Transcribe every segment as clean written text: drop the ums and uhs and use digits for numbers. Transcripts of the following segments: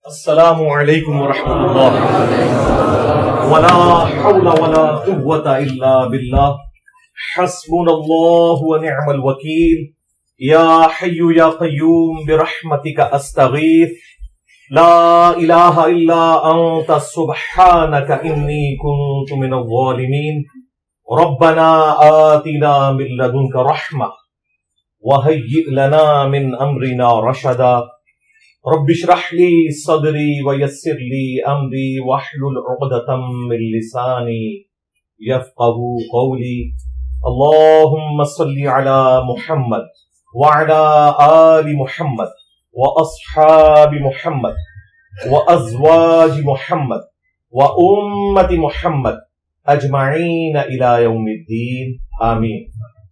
السلام علیکم ورحمۃ اللہ ولا حول ولا قوة الا باللہ حسبنا اللہ ونعم الوکیل یا حی یا قیوم برحمتک استغیث لا الہ الا انت سبحانک انی کنت من الظالمین ربنا آتنا من لدنک رحمہ وہیئ لنا من امرنا رشدا رب اشرح لي صدري ويسر لي امري واحلل عقدة من لساني يفقهوا قولي اللهم صل على محمد وعلى آل محمد واصحاب محمد وازواج محمد وامة محمد اجمعين الى يوم الدين آمین.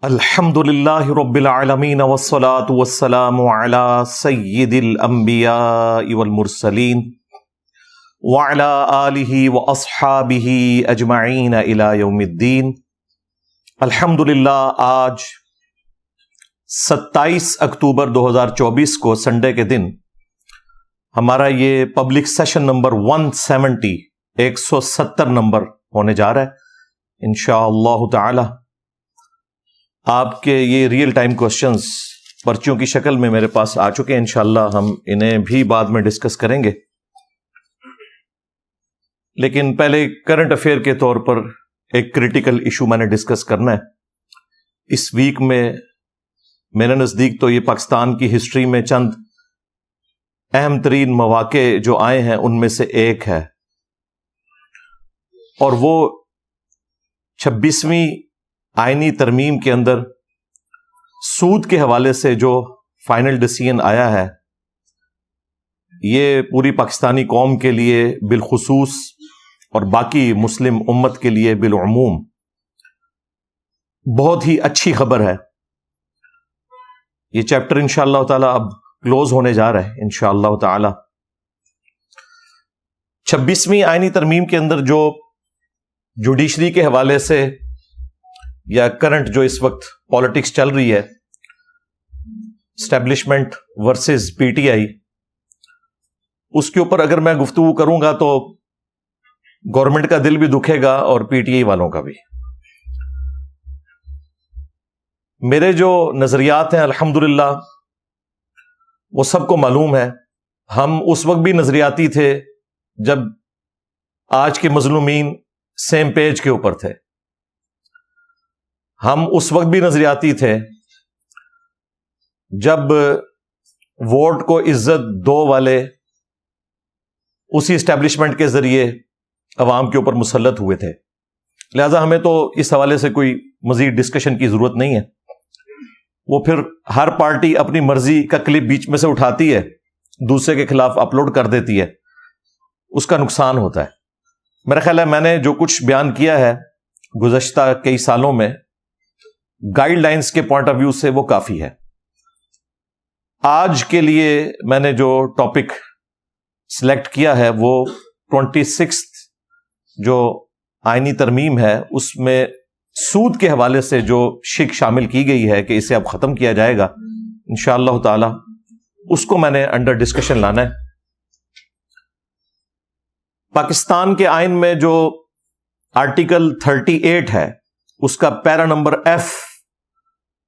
الحمد للہ رب العالمین والصلاة والسلام علی سید الانبیاء والمرسلین وعلی آلہ واصحابہ اجمعین الی یوم الدین. الحمد للہ آج 27 اکتوبر 2024 کو سنڈے کے دن ہمارا یہ پبلک سیشن نمبر 170 نمبر ہونے جا رہا ہے انشاءاللہ تعالی. آپ کے یہ ریئل ٹائم کوسچنز پرچیوں کی شکل میں میرے پاس آ چکے ہیں، انشاءاللہ ہم انہیں بھی بعد میں ڈسکس کریں گے، لیکن پہلے کرنٹ افیئر کے طور پر ایک کریٹیکل ایشو میں نے ڈسکس کرنا ہے. اس ویک میں میرے نزدیک تو یہ پاکستان کی ہسٹری میں چند اہم ترین مواقع جو آئے ہیں ان میں سے ایک ہے، اور وہ 26ویں آئینی ترمیم کے اندر سود کے حوالے سے جو فائنل ڈیسیژن آیا ہے، یہ پوری پاکستانی قوم کے لیے بالخصوص اور باقی مسلم امت کے لیے بالعموم بہت ہی اچھی خبر ہے. یہ چیپٹر انشاءاللہ تعالی اب کلوز ہونے جا رہا ہے انشاءاللہ تعالی. 26ویں آئینی ترمیم کے اندر جو جوڈیشری کے حوالے سے یا کرنٹ جو اس وقت پالیٹکس چل رہی ہے، establishment versus P T I, اس کے اوپر اگر میں گفتگو کروں گا تو گورنمنٹ کا دل بھی دکھے گا اور پی ٹی آئی والوں کا بھی. میرے جو نظریات ہیں الحمدللہ وہ سب کو معلوم ہے. ہم اس وقت بھی نظریاتی تھے جب آج کے مظلومین سیم پیج کے اوپر تھے. ہم اس وقت بھی نظریاتی تھے جب ووٹ کو عزت دو والے اسی اسٹیبلشمنٹ کے ذریعے عوام کے اوپر مسلط ہوئے تھے. لہذا ہمیں تو اس حوالے سے کوئی مزید ڈسکشن کی ضرورت نہیں ہے. وہ پھر ہر پارٹی اپنی مرضی کا کلپ بیچ میں سے اٹھاتی ہے، دوسرے کے خلاف اپلوڈ کر دیتی ہے، اس کا نقصان ہوتا ہے. میرا خیال ہے میں نے جو کچھ بیان کیا ہے گزشتہ کئی سالوں میں گائیڈ لائنز کے پوائنٹ آف ویو سے وہ کافی ہے. آج کے لیے میں نے جو ٹاپک سلیکٹ کیا ہے وہ 26 جو آئینی ترمیم ہے اس میں سود کے حوالے سے جو شک شامل کی گئی ہے کہ اسے اب ختم کیا جائے گا انشاءاللہ تعالی، اس کو میں نے انڈر ڈسکشن لانا ہے. پاکستان کے آئین میں جو آرٹیکل 38 ہے اس کا پیرا نمبر F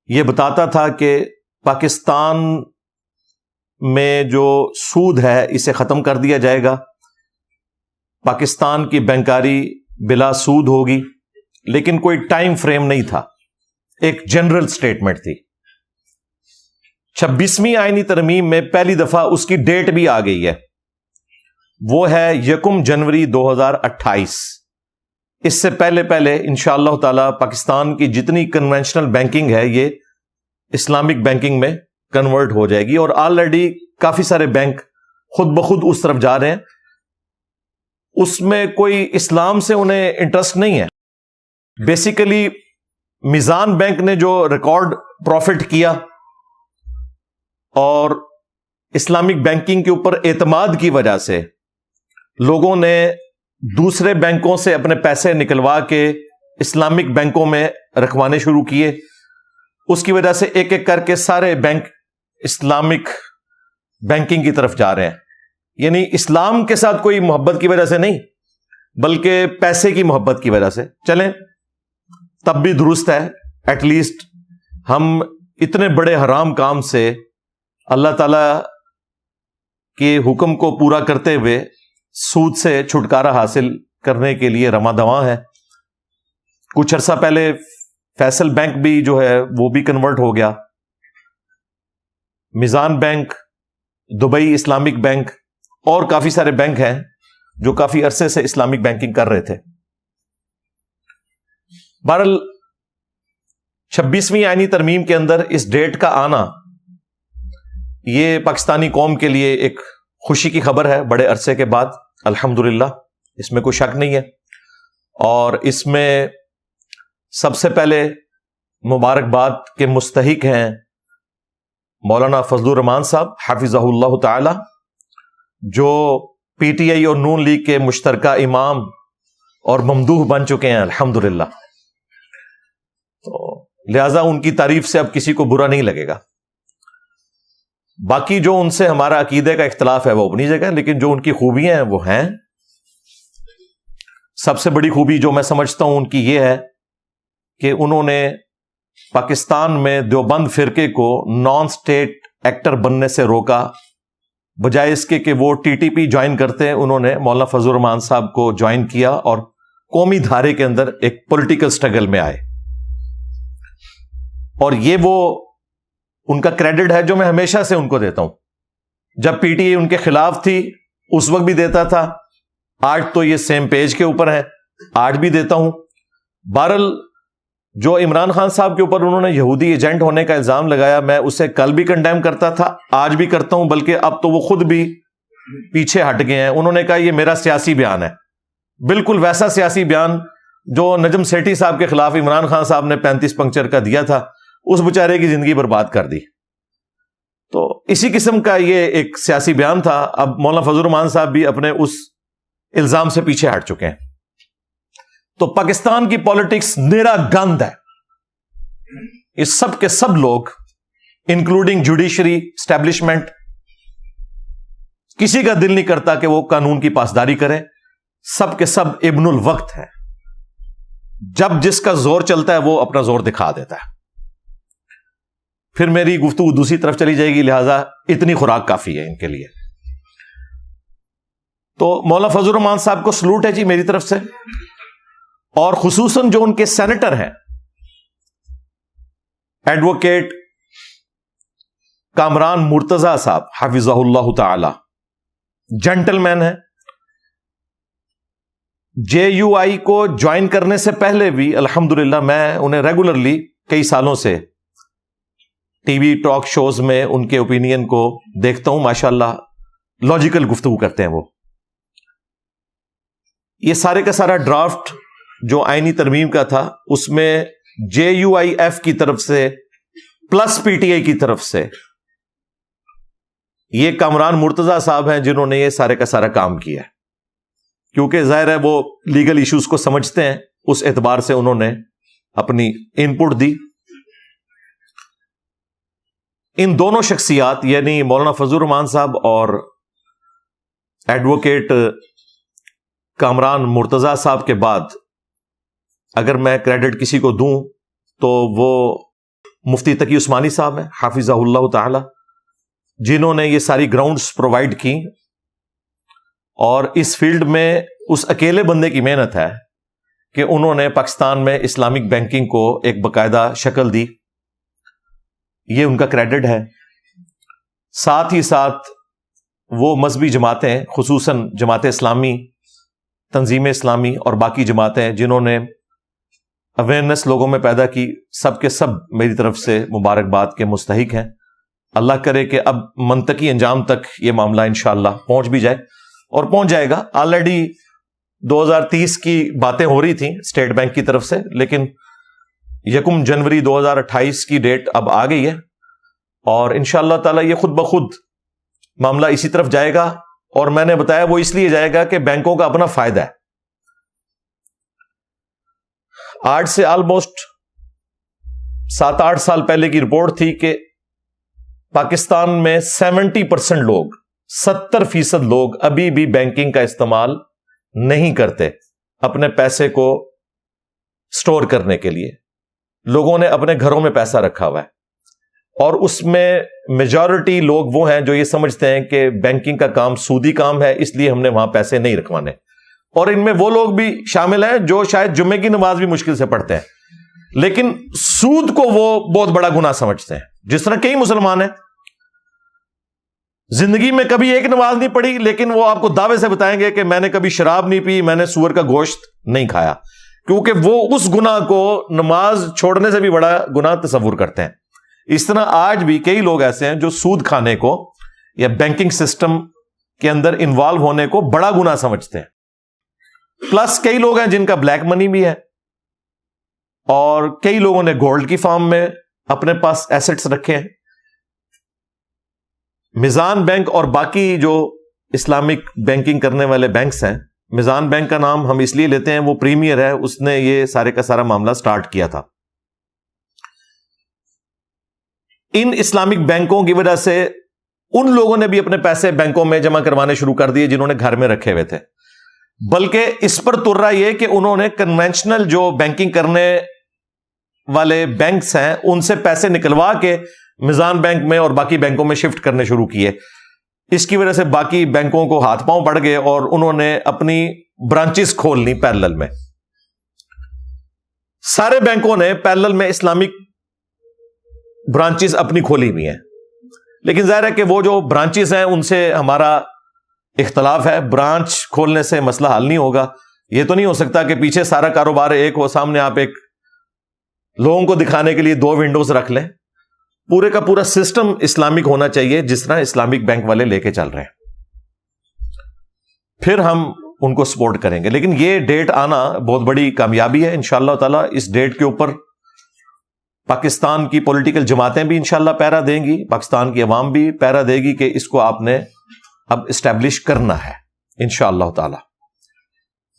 یہ بتاتا تھا کہ پاکستان میں جو سود ہے اسے ختم کر دیا جائے گا، پاکستان کی بینکاری بلا سود ہوگی، لیکن کوئی ٹائم فریم نہیں تھا، ایک جنرل سٹیٹمنٹ تھی. 26ویں آئینی ترمیم میں پہلی دفعہ اس کی ڈیٹ بھی آ گئی ہے، وہ ہے 1 جنوری 2028. اس سے پہلے انشاءاللہ تعالی پاکستان کی جتنی کنونشنل بینکنگ ہے یہ اسلامک بینکنگ میں کنورٹ ہو جائے گی، اور آلریڈی کافی سارے بینک خود بخود اس طرف جا رہے ہیں. اس میں کوئی اسلام سے انہیں انٹرسٹ نہیں ہے. بیسیکلی میزان بینک نے جو ریکارڈ پروفٹ کیا اور اسلامک بینکنگ کے اوپر اعتماد کی وجہ سے لوگوں نے دوسرے بینکوں سے اپنے پیسے نکلوا کے اسلامک بینکوں میں رکھوانے شروع کیے. اس کی وجہ سے ایک ایک کر کے سارے بینک اسلامک بینکنگ کی طرف جا رہے ہیں. یعنی اسلام کے ساتھ کوئی محبت کی وجہ سے نہیں، بلکہ پیسے کی محبت کی وجہ سے. چلیں تب بھی درست ہے، ایٹ لیسٹ ہم اتنے بڑے حرام کام سے اللہ تعالی کے حکم کو پورا کرتے ہوئے سود سے چھٹکارا حاصل کرنے کے لیے رواں دواں ہے. کچھ عرصہ پہلے فیصل بینک بھی جو ہے وہ بھی کنورٹ ہو گیا، میزان بینک، دبئی اسلامک بینک اور کافی سارے بینک ہیں جو کافی عرصے سے اسلامک بینکنگ کر رہے تھے. بہرحال 26ویں آئینی ترمیم کے اندر اس ڈیٹ کا آنا یہ پاکستانی قوم کے لیے ایک خوشی کی خبر ہے بڑے عرصے کے بعد، الحمدللہ، اس میں کوئی شک نہیں ہے. اور اس میں سب سے پہلے مبارکباد کے مستحق ہیں مولانا فضل الرحمان صاحب حفظہ اللہ تعالی، جو پی ٹی آئی اور نون لیگ کے مشترکہ امام اور ممدوح بن چکے ہیں الحمدللہ. تو لہذا ان کی تعریف سے اب کسی کو برا نہیں لگے گا. باقی جو ان سے ہمارا عقیدے کا اختلاف ہے وہ اپنی جگہ، لیکن جو ان کی خوبیاں ہیں وہ ہیں. سب سے بڑی خوبی جو میں سمجھتا ہوں ان کی یہ ہے کہ انہوں نے پاکستان میں دیوبند فرقے کو نان سٹیٹ ایکٹر بننے سے روکا، بجائے اس کے کہ وہ ٹی ٹی پی جوائن کرتے ہیں انہوں نے مولانا فضل الرحمان صاحب کو جوائن کیا اور قومی دھارے کے اندر ایک پولیٹیکل سٹرگل میں آئے. اور یہ وہ ان کا کریڈٹ ہے جو میں ہمیشہ سے ان کو دیتا ہوں. جب پی ٹی آئی ان کے خلاف تھی اس وقت بھی دیتا تھا، آج تو یہ سیم پیج کے اوپر ہے، آج بھی دیتا ہوں. بہرحال جو عمران خان صاحب کے اوپر انہوں نے یہودی ایجنٹ ہونے کا الزام لگایا، میں اسے کل بھی کنڈیم کرتا تھا، آج بھی کرتا ہوں، بلکہ اب تو وہ خود بھی پیچھے ہٹ گئے ہیں. انہوں نے کہا یہ میرا سیاسی بیان ہے، بالکل ویسا سیاسی بیان جو نجم سیٹھی صاحب کے خلاف عمران خان صاحب نے 35 پنکچر کا دیا تھا، اس بیچارے کی زندگی برباد کر دی. تو اسی قسم کا یہ ایک سیاسی بیان تھا. اب مولانا فضل الرحمان صاحب بھی اپنے اس الزام سے پیچھے ہٹ چکے ہیں. تو پاکستان کی پالیٹکس نیرا گند ہے. اس سب کے سب لوگ انکلوڈنگ جوڈیشری اسٹیبلشمنٹ، کسی کا دل نہیں کرتا کہ وہ قانون کی پاسداری کرے. سب کے سب ابن الوقت ہے، جب جس کا زور چلتا ہے وہ اپنا زور دکھا دیتا ہے. پھر میری گفتگو دوسری طرف چلی جائے گی، لہذا اتنی خوراک کافی ہے ان کے لیے. تو مولانا فضل الرحمان صاحب کو سلوٹ ہے جی میری طرف سے، اور خصوصاً جو ان کے سینیٹر ہیں ایڈوکیٹ کامران مرتضی صاحب حفظہ اللہ تعالی، جینٹل مین ہے. جے یو آئی کو جوائن کرنے سے پہلے بھی الحمدللہ میں انہیں ریگولرلی کئی سالوں سے ٹی وی ٹاک شوز میں ان کے اوپینین کو دیکھتا ہوں. ماشاءاللہ لاجیکل گفتگو کرتے ہیں وہ. یہ سارے کا سارا ڈرافٹ جو آئینی ترمیم کا تھا اس میں جے یو آئی ایف کی طرف سے پلس پی ٹی آئی کی طرف سے یہ کامران مرتضی صاحب ہیں جنہوں نے یہ سارے کا سارا کام کیا ہے. کیونکہ ظاہر ہے وہ لیگل ایشوز کو سمجھتے ہیں، اس اعتبار سے انہوں نے اپنی ان پٹ دی. ان دونوں شخصیات یعنی مولانا فضل الرحمان صاحب اور ایڈوکیٹ کامران مرتضی صاحب کے بعد اگر میں کریڈٹ کسی کو دوں تو وہ مفتی تقی عثمانی صاحب ہیں حافظہ اللہ تعالی، جنہوں نے یہ ساری گراؤنڈز پرووائڈ کی. اور اس فیلڈ میں اس اکیلے بندے کی محنت ہے کہ انہوں نے پاکستان میں اسلامک بینکنگ کو ایک باقاعدہ شکل دی. یہ ان کا کریڈٹ ہے. ساتھ ہی ساتھ وہ مذہبی جماعتیں، خصوصاً جماعت اسلامی، تنظیم اسلامی اور باقی جماعتیں جنہوں نے اویئرنیس لوگوں میں پیدا کی، سب کے سب میری طرف سے مبارکباد کے مستحق ہیں. اللہ کرے کہ اب منطقی انجام تک یہ معاملہ انشاءاللہ پہنچ بھی جائے، اور پہنچ جائے گا. آلریڈی 2030 کی باتیں ہو رہی تھیں اسٹیٹ بینک کی طرف سے، لیکن 1 جنوری 2028 کی ڈیٹ اب آ گئی ہے، اور انشاءاللہ تعالی یہ خود بخود معاملہ اسی طرف جائے گا. اور میں نے بتایا وہ اس لیے جائے گا کہ بینکوں کا اپنا فائدہ ہے. آج سے آلموسٹ 7-8 سال پہلے کی رپورٹ تھی کہ پاکستان میں 70% لوگ 70% لوگ ابھی بھی بینکنگ کا استعمال نہیں کرتے اپنے پیسے کو سٹور کرنے کے لیے. لوگوں نے اپنے گھروں میں پیسہ رکھا ہوا ہے, اور اس میں میجورٹی لوگ وہ ہیں جو یہ سمجھتے ہیں کہ بینکنگ کا کام سودی کام ہے, اس لیے ہم نے وہاں پیسے نہیں رکھوانے. اور ان میں وہ لوگ بھی شامل ہیں جو شاید جمعے کی نماز بھی مشکل سے پڑھتے ہیں, لیکن سود کو وہ بہت بڑا گناہ سمجھتے ہیں. جس طرح کئی مسلمان ہیں زندگی میں کبھی ایک نماز نہیں پڑھی, لیکن وہ آپ کو دعوے سے بتائیں گے کہ میں نے کبھی شراب نہیں پی, میں نے سور کا گوشت نہیں کھایا, کیونکہ وہ اس گناہ کو نماز چھوڑنے سے بھی بڑا گناہ تصور کرتے ہیں. اس طرح آج بھی کئی لوگ ایسے ہیں جو سود کھانے کو یا بینکنگ سسٹم کے اندر انوالو ہونے کو بڑا گناہ سمجھتے ہیں. پلس کئی لوگ ہیں جن کا بلیک منی بھی ہے, اور کئی لوگوں نے گولڈ کی فارم میں اپنے پاس ایسٹس رکھے ہیں. میزان بینک اور باقی جو اسلامک بینکنگ کرنے والے بینکس ہیں, میزان بینک کا نام ہم اس لیے لیتے ہیں, وہ پریمیئر ہے, اس نے یہ سارے کا سارا معاملہ سٹارٹ کیا تھا. ان اسلامک بینکوں کی وجہ سے ان لوگوں نے بھی اپنے پیسے بینکوں میں جمع کروانے شروع کر دیے جنہوں نے گھر میں رکھے ہوئے تھے, بلکہ اس پر تر رہا یہ کہ انہوں نے کنونشنل جو بینکنگ کرنے والے بینکس ہیں ان سے پیسے نکلوا کے میزان بینک میں اور باقی بینکوں میں شفٹ کرنے شروع کیے. اس کی وجہ سے باقی بینکوں کو ہاتھ پاؤں پڑ گئے اور انہوں نے اپنی برانچز کھولنی پیرلل میں. سارے بینکوں نے پیرلل میں اسلامک برانچز اپنی کھولی ہوئی ہیں, لیکن ظاہر ہے کہ وہ جو برانچز ہیں ان سے ہمارا اختلاف ہے. برانچ کھولنے سے مسئلہ حل نہیں ہوگا. یہ تو نہیں ہو سکتا کہ پیچھے سارا کاروبار ایک ہو, سامنے آپ ایک لوگوں کو دکھانے کے لیے 2 ونڈوز رکھ لیں. پورے کا پورا سسٹم اسلامک ہونا چاہیے جس طرح اسلامک بینک والے لے کے چل رہے ہیں, پھر ہم ان کو سپورٹ کریں گے. لیکن یہ ڈیٹ آنا بہت بڑی کامیابی ہے انشاءاللہ تعالی. اس ڈیٹ کے اوپر پاکستان کی پولیٹیکل جماعتیں بھی انشاءاللہ پیرا دیں گی, پاکستان کی عوام بھی پیرا دے گی کہ اس کو آپ نے اب اسٹیبلش کرنا ہے انشاءاللہ تعالی.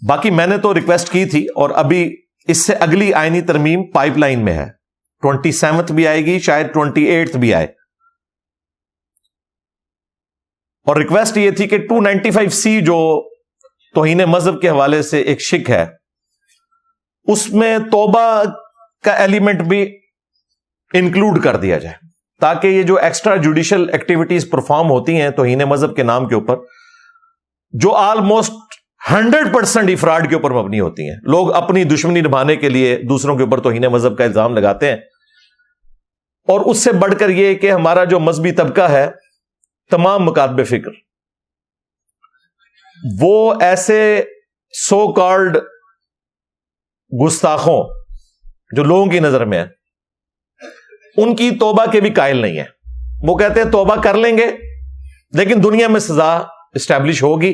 باقی میں نے تو ریکویسٹ کی تھی, اور ابھی اس سے اگلی آئینی ترمیم پائپ لائن میں ہے. 27 بھی آئے گی, شاید 28 بھی آئے. اور ریکویسٹ یہ تھی کہ 295C جو توہین مذہب کے حوالے سے ایک شک ہے, اس میں توبہ کا ایلیمنٹ بھی انکلوڈ کر دیا جائے, تاکہ یہ جو ایکسٹرا جوڈیشل ایکٹیویٹیز پرفارم ہوتی ہیں توہین مذہب کے نام کے اوپر, جو آلموسٹ 100% افراد کے اوپر مبنی ہوتی ہیں. لوگ اپنی دشمنی نبھانے کے لیے دوسروں کے اوپر توہین مذہب کا الزام لگاتے ہیں, اور اس سے بڑھ کر یہ کہ ہمارا جو مذہبی طبقہ ہے, تمام مکاتب فکر, وہ ایسے سو کالڈ گستاخوں جو لوگوں کی نظر میں ہیں, ان کی توبہ کے بھی قائل نہیں ہے. وہ کہتے ہیں توبہ کر لیں گے لیکن دنیا میں سزا اسٹیبلش ہوگی.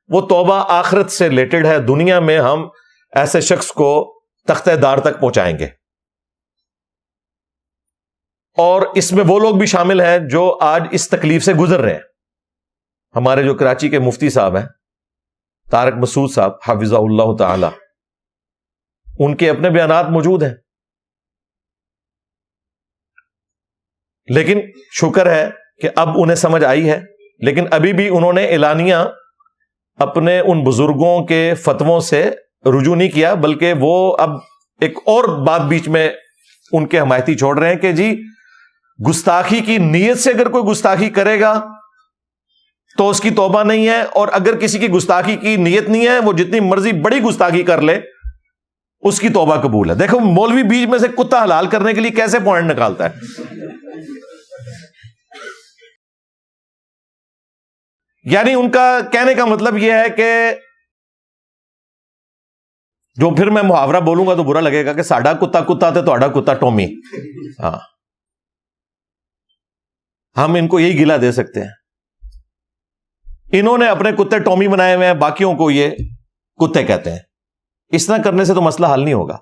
وہ توبہ آخرت سے ریلیٹڈ ہے, دنیا میں ہم ایسے شخص کو تختہ دار تک پہنچائیں گے. اور اس میں وہ لوگ بھی شامل ہیں جو آج اس تکلیف سے گزر رہے ہیں. ہمارے جو کراچی کے مفتی صاحب ہیں طارق مسعود صاحب حفظہ اللہ تعالی, ان کے اپنے بیانات موجود ہیں. لیکن شکر ہے کہ اب انہیں سمجھ آئی ہے, لیکن ابھی بھی انہوں نے اعلانیہ اپنے ان بزرگوں کے فتووں سے رجوع نہیں کیا, بلکہ وہ اب ایک اور بات بیچ میں ان کے حمایتی چھوڑ رہے ہیں کہ جی گستاخی کی نیت سے اگر کوئی گستاخی کرے گا تو اس کی توبہ نہیں ہے, اور اگر کسی کی گستاخی کی نیت نہیں ہے, وہ جتنی مرضی بڑی گستاخی کر لے, اس کی توبہ قبول ہے. دیکھو مولوی بیچ میں سے کتا حلال کرنے کے لیے کیسے پوائنٹ نکالتا ہے. یعنی ان کا کہنے کا مطلب یہ ہے کہ جو پھر میں محاورہ بولوں گا تو برا لگے گا کہ ساڈا کتا کتا تے تہاڈا کتا ٹومی. ہاں, ہم ان کو یہی گلہ دے سکتے ہیں. انہوں نے اپنے کتے ٹومی بنائے ہوئے ہیں, باقیوں کو یہ کتے کہتے ہیں. اس طرح کرنے سے تو مسئلہ حل نہیں ہوگا.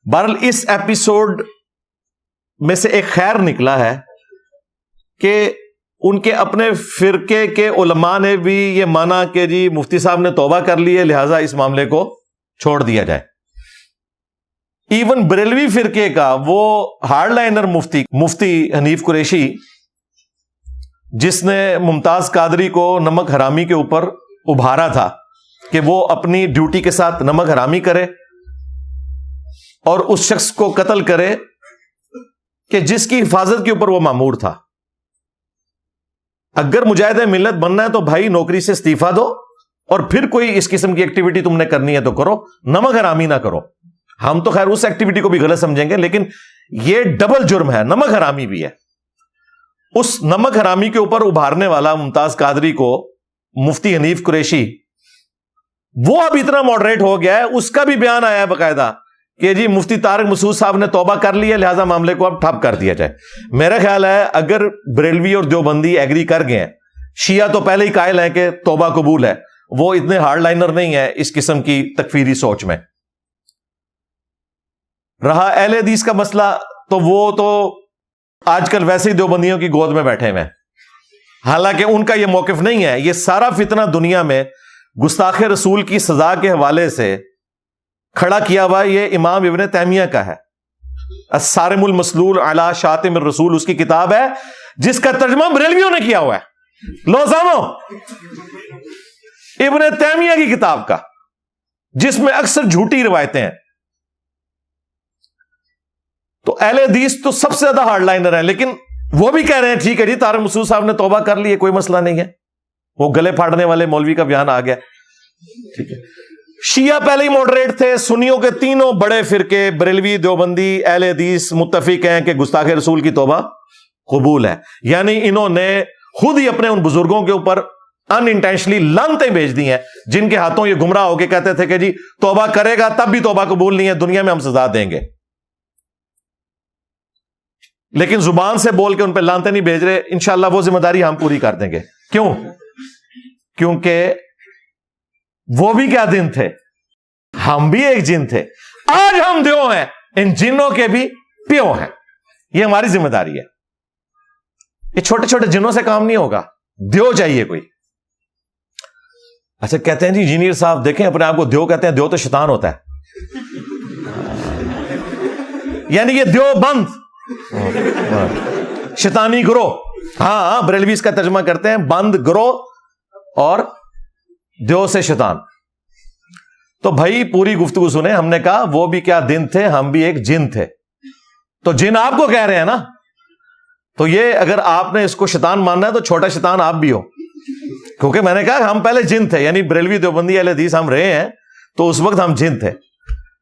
بہرحال اس ایپیسوڈ میں سے ایک خیر نکلا ہے کہ ان کے اپنے فرقے کے علماء نے بھی یہ مانا کہ جی مفتی صاحب نے توبہ کر لی ہے, لہذا اس معاملے کو چھوڑ دیا جائے. ایون بریلوی فرقے کا وہ ہارڈ لائنر مفتی حنیف قریشی, جس نے ممتاز قادری کو نمک حرامی کے اوپر ابھارا تھا کہ وہ اپنی ڈیوٹی کے ساتھ نمک حرامی کرے اور اس شخص کو قتل کرے کہ جس کی حفاظت کے اوپر وہ مامور تھا. اگر مجاہد ملت بننا ہے تو بھائی نوکری سے استعفیٰ دو اور پھر کوئی اس قسم کی ایکٹیویٹی تم نے کرنی ہے تو کرو, نمک حرامی نہ کرو. ہم تو خیر اس ایکٹیویٹی کو بھی غلط سمجھیں گے, لیکن یہ ڈبل جرم ہے, نمک حرامی بھی ہے. اس نمک حرامی کے اوپر ابھارنے والا ممتاز قادری کو مفتی حنیف قریشی, وہ اب اتنا ماڈریٹ ہو گیا ہے, اس کا بھی بیان آیا ہے باقاعدہ کہ جی مفتی طارق مسعود صاحب نے توبہ کر لی ہے, لہذا معاملے کو اب ٹھپ کر دیا جائے. میرا خیال ہے اگر بریلوی اور دیوبندی ایگری کر گئے ہیں, شیعہ تو پہلے ہی قائل ہیں کہ توبہ قبول ہے, وہ اتنے ہارڈ لائنر نہیں ہے اس قسم کی تکفیری سوچ میں. رہا اہل حدیث کا مسئلہ, تو وہ تو آج کل ویسے ہی دیوبندیوں کی گود میں بیٹھے ہوئے ہیں, حالانکہ ان کا یہ موقف نہیں ہے. یہ سارا فتنہ دنیا میں گستاخ رسول کی سزا کے حوالے سے کھڑا کیا ہوا یہ امام ابن تیمیہ کا ہے. الصارم المسلول علی شاتم الرسول اس کی کتاب ہے, جس کا ترجمہ بریلویوں نے کیا ہوا ہے. لو سامو, ابن تیمیہ کی کتاب کا, جس میں اکثر جھوٹی روایتیں ہیں. تو اہل حدیث تو سب سے زیادہ ہارڈ لائنر ہیں, لیکن وہ بھی کہہ رہے ہیں ٹھیک ہے جی طارق مسعود صاحب نے توبہ کر لی ہے, کوئی مسئلہ نہیں ہے. وہ گلے پھاڑنے والے مولوی کا بیان آ گیا. ٹھیک ہے, شیعہ پہلے ہی ماڈریٹ تھے. سنیوں کے تینوں بڑے فرقے بریلوی, دیوبندی, اہل حدیث متفق ہیں کہ گستاخ رسول کی توبہ قبول ہے. یعنی انہوں نے خود ہی اپنے ان بزرگوں کے اوپر ان انٹینشنلی لعنتیں بھیج دی ہیں, جن کے ہاتھوں یہ گمراہ ہو کے کہتے تھے کہ جی توبہ کرے گا تب بھی توبہ قبول نہیں ہے, دنیا میں ہم سزا دیں گے. لیکن زبان سے بول کے ان پہ لعنتیں نہیں بھیج رہے. انشاءاللہ وہ ذمہ داری ہم پوری کر دیں گے. کیوں؟ کیونکہ وہ بھی کیا دن تھے, ہم بھی ایک جن تھے. آج ہم دیو ہیں, ان جنوں کے بھی پیو ہیں. یہ ہماری ذمہ داری ہے. یہ چھوٹے چھوٹے جنوں سے کام نہیں ہوگا, دیو چاہیے کوئی. اچھا کہتے ہیں جی انجینئر صاحب دیکھیں اپنے آپ کو دیو کہتے ہیں, دیو تو شیطان ہوتا ہے. یعنی یہ دیو بند شیطانی گروہ. ہاں بریلوی اس کا ترجمہ کرتے ہیں بند گروہ اور دیو سے شیطان. تو بھائی پوری گفتگو سنیں. ہم نے کہا وہ بھی کیا دن تھے, ہم بھی ایک جن تھے. تو جن آپ کو کہہ رہے ہیں نا, تو یہ اگر آپ نے اس کو شیطان ماننا ہے تو چھوٹا شیطان آپ بھی ہو, کیونکہ میں نے کہا ہم پہلے جن تھے. یعنی بریلوی دیوبندی اہل حدیث ہم رہے ہیں, تو اس وقت ہم جن تھے.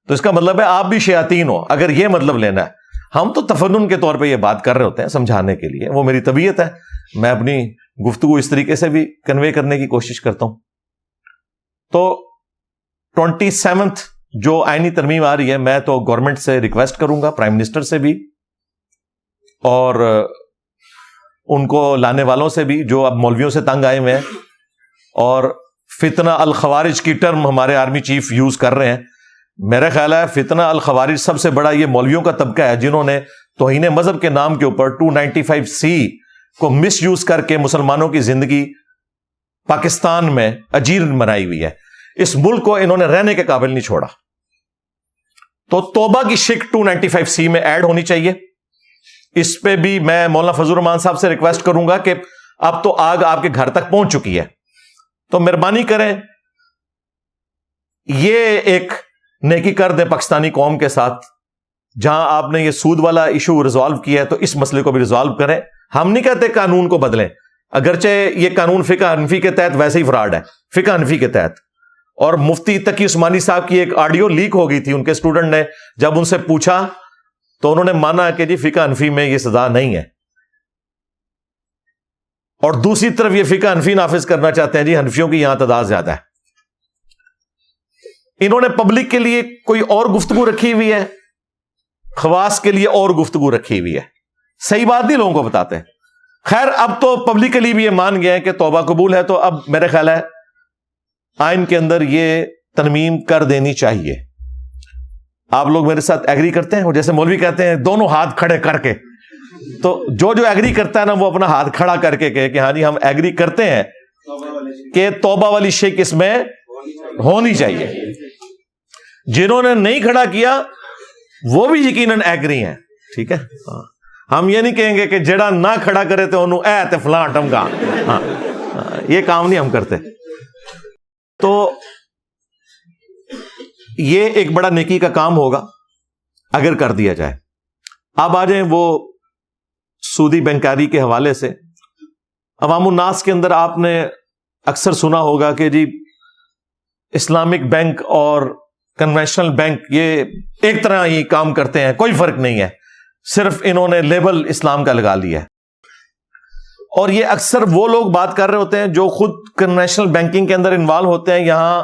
تو اس کا مطلب ہے آپ بھی شیاطین ہو, اگر یہ مطلب لینا ہے. ہم تو تفنن کے طور پہ یہ بات کر رہے ہوتے ہیں سمجھانے کے لیے, وہ میری طبیعت ہے, میں اپنی گفتگو اس طریقے سے بھی کنوے کرنے کی کوشش کرتا ہوں. تو 27 جو آئینی ترمیم آ رہی ہے, میں تو گورنمنٹ سے ریکویسٹ کروں گا, پرائم منسٹر سے بھی اور ان کو لانے والوں سے بھی جو اب مولویوں سے تنگ آئے ہوئے ہیں, اور فتنہ الخوارج کی ٹرم ہمارے آرمی چیف یوز کر رہے ہیں. میرا خیال ہے فتنہ الخوارج سب سے بڑا یہ مولویوں کا طبقہ ہے, جنہوں نے توہین مذہب کے نام کے اوپر 295C کو مس یوز کر کے مسلمانوں کی زندگی پاکستان میں اجیر بنائی ہوئی ہے. اس ملک کو انہوں نے رہنے کے قابل نہیں چھوڑا. تو توبہ کی شک 295C میں ایڈ ہونی چاہیے. اس پہ بھی میں مولانا فضل الرحمان صاحب سے ریکویسٹ کروں گا کہ اب تو آگ آپ کے گھر تک پہنچ چکی ہے, تو مہربانی کریں یہ ایک نیکی کر دیں پاکستانی قوم کے ساتھ. جہاں آپ نے یہ سود والا ایشو ریزالو کیا ہے تو اس مسئلے کو بھی ریزالو کریں. ہم نہیں کہتے قانون کو بدلیں, اگرچہ یہ قانون فقہ حنفی کے تحت ویسے ہی فراڈ ہے, فقہ حنفی کے تحت. اور مفتی تقی عثمانی صاحب کی ایک آڈیو لیک ہو گئی تھی, ان کے اسٹوڈنٹ نے جب ان سے پوچھا تو انہوں نے مانا کہ جی فقہ حنفی میں یہ سزا نہیں ہے, اور دوسری طرف یہ فقہ حنفی نافذ کرنا چاہتے ہیں جی حنفیوں کی یہاں تعداد زیادہ ہے. انہوں نے پبلک کے لیے کوئی اور گفتگو رکھی ہوئی ہے, خواص کے لیے اور گفتگو رکھی ہوئی ہے. صحیح بات نہیں لوگوں کو بتاتے. خیر اب تو پبلکلی بھی یہ مان گئے ہیں کہ توبہ قبول ہے, تو اب میرے خیال ہے آئین کے اندر یہ ترمیم کر دینی چاہیے. آپ لوگ میرے ساتھ ایگری کرتے ہیں؟ وہ جیسے مولوی کہتے ہیں دونوں ہاتھ کھڑے کر کے, تو جو ایگری کرتا ہے نا وہ اپنا ہاتھ کھڑا کر کے کہے کہ ہاں جی ہم ایگری کرتے ہیں کہ توبہ والی شک اس میں ہونی چاہیے. جنہوں نے نہیں کھڑا کیا وہ بھی یقیناً ایگری ہیں. ٹھیک ہے, ہم یہ نہیں کہیں گے کہ جڑا نہ کھڑا کرے تو انہوں اے تے فلاں ٹمکا. ہاں یہ کام نہیں ہم کرتے. تو یہ ایک بڑا نیکی کا کام ہوگا اگر کر دیا جائے. اب آ جائیں وہ سودی بینکاری کے حوالے سے. عوام الناس کے اندر آپ نے اکثر سنا ہوگا کہ جی اسلامک بینک اور کنونشنل بینک یہ ایک طرح ہی کام کرتے ہیں, کوئی فرق نہیں ہے, صرف انہوں نے لیبل اسلام کا لگا لیا ہے. اور یہ اکثر وہ لوگ بات کر رہے ہوتے ہیں جو خود کنونشنل بینکنگ کے اندر انوالو ہوتے ہیں یہاں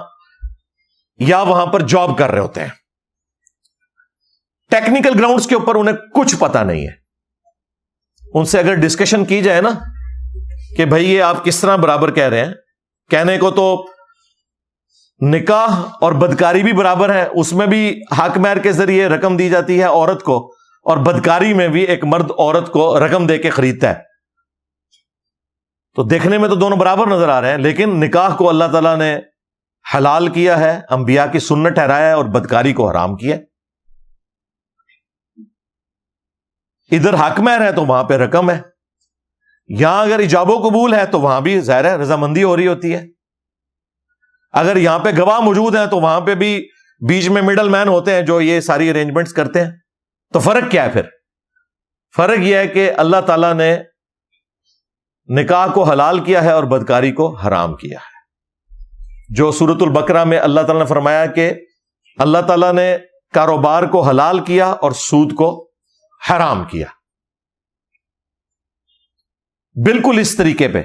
یا وہاں پر جاب کر رہے ہوتے ہیں. ٹیکنیکل گراؤنڈز کے اوپر انہیں کچھ پتا نہیں ہے. ان سے اگر ڈسکشن کی جائے نا کہ بھائی یہ آپ کس طرح برابر کہہ رہے ہیں, کہنے کو تو نکاح اور بدکاری بھی برابر ہے, اس میں بھی حق مہر کے ذریعے رقم دی جاتی ہے عورت کو, اور بدکاری میں بھی ایک مرد عورت کو رقم دے کے خریدتا ہے. تو دیکھنے میں تو دونوں برابر نظر آ رہے ہیں, لیکن نکاح کو اللہ تعالیٰ نے حلال کیا ہے, انبیاء کی سنت ٹھہرایا ہے, اور بدکاری کو حرام کیا ہے. ادھر حق مہر ہے تو وہاں پہ رقم ہے, یہاں اگر ایجاب و قبول ہے تو وہاں بھی ظاہر ہے رضامندی ہو رہی ہوتی ہے. اگر یہاں پہ گواہ موجود ہیں تو وہاں پہ بھی بیچ میں مڈل مین ہوتے ہیں جو یہ ساری ارینجمنٹس کرتے ہیں. تو فرق کیا ہے پھر؟ فرق یہ ہے کہ اللہ تعالیٰ نے نکاح کو حلال کیا ہے اور بدکاری کو حرام کیا ہے. جو سورۃ البقرہ میں اللہ تعالیٰ نے فرمایا کہ اللہ تعالیٰ نے کاروبار کو حلال کیا اور سود کو حرام کیا, بالکل اس طریقے پہ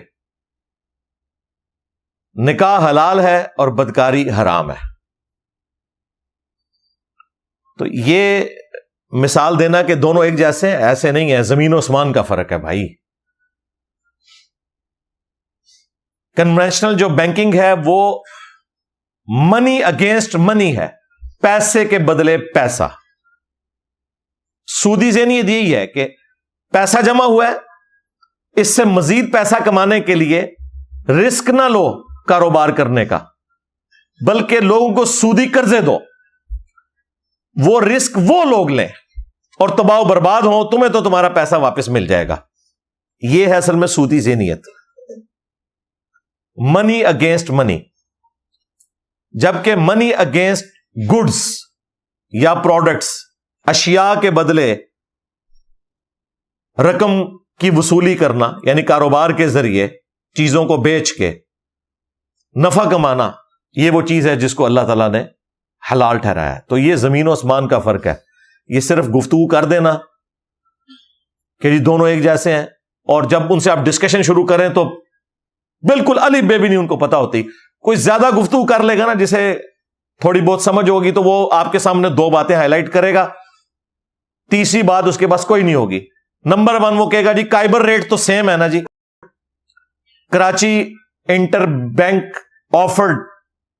نکاح حلال ہے اور بدکاری حرام ہے. تو یہ مثال دینا کہ دونوں ایک جیسے ہیں, ایسے نہیں ہے, زمین و آسمان کا فرق ہے بھائی. کنونشنل جو بینکنگ ہے وہ منی اگینسٹ منی ہے, پیسے کے بدلے پیسہ. سودی ذہنیت یہی ہے کہ پیسہ جمع ہوا ہے, اس سے مزید پیسہ کمانے کے لیے رسک نہ لو کاروبار کرنے کا, بلکہ لوگوں کو سودی قرضے دو, وہ رسک وہ لوگ لیں اور تباہ و برباد ہوں, تمہیں تو تمہارا پیسہ واپس مل جائے گا. یہ ہے اصل میں سودی ذہنیت, منی اگینسٹ منی. جبکہ منی اگینسٹ گڈس یا پروڈکٹس, اشیاء کے بدلے رقم کی وصولی کرنا, یعنی کاروبار کے ذریعے چیزوں کو بیچ کے نفع کمانا, یہ وہ چیز ہے جس کو اللہ تعالیٰ نے حلال ٹھہرایا ہے. تو یہ زمین و آسمان کا فرق ہے. یہ صرف گفتگو کر دینا کہ جی دونوں ایک جیسے ہیں, اور جب ان سے آپ ڈسکشن شروع کریں تو بالکل الف بے بھی نہیں ان کو پتا ہوتی. کوئی زیادہ گفتگو کر لے گا نا, جسے تھوڑی بہت سمجھ ہوگی, تو وہ آپ کے سامنے دو باتیں ہائی لائٹ کرے گا, تیسری بات اس کے پاس کوئی نہیں ہوگی. نمبر 1 وہ کہے گا جی کائبر ریٹ تو سیم ہے نا جی, Karachi inter bank offered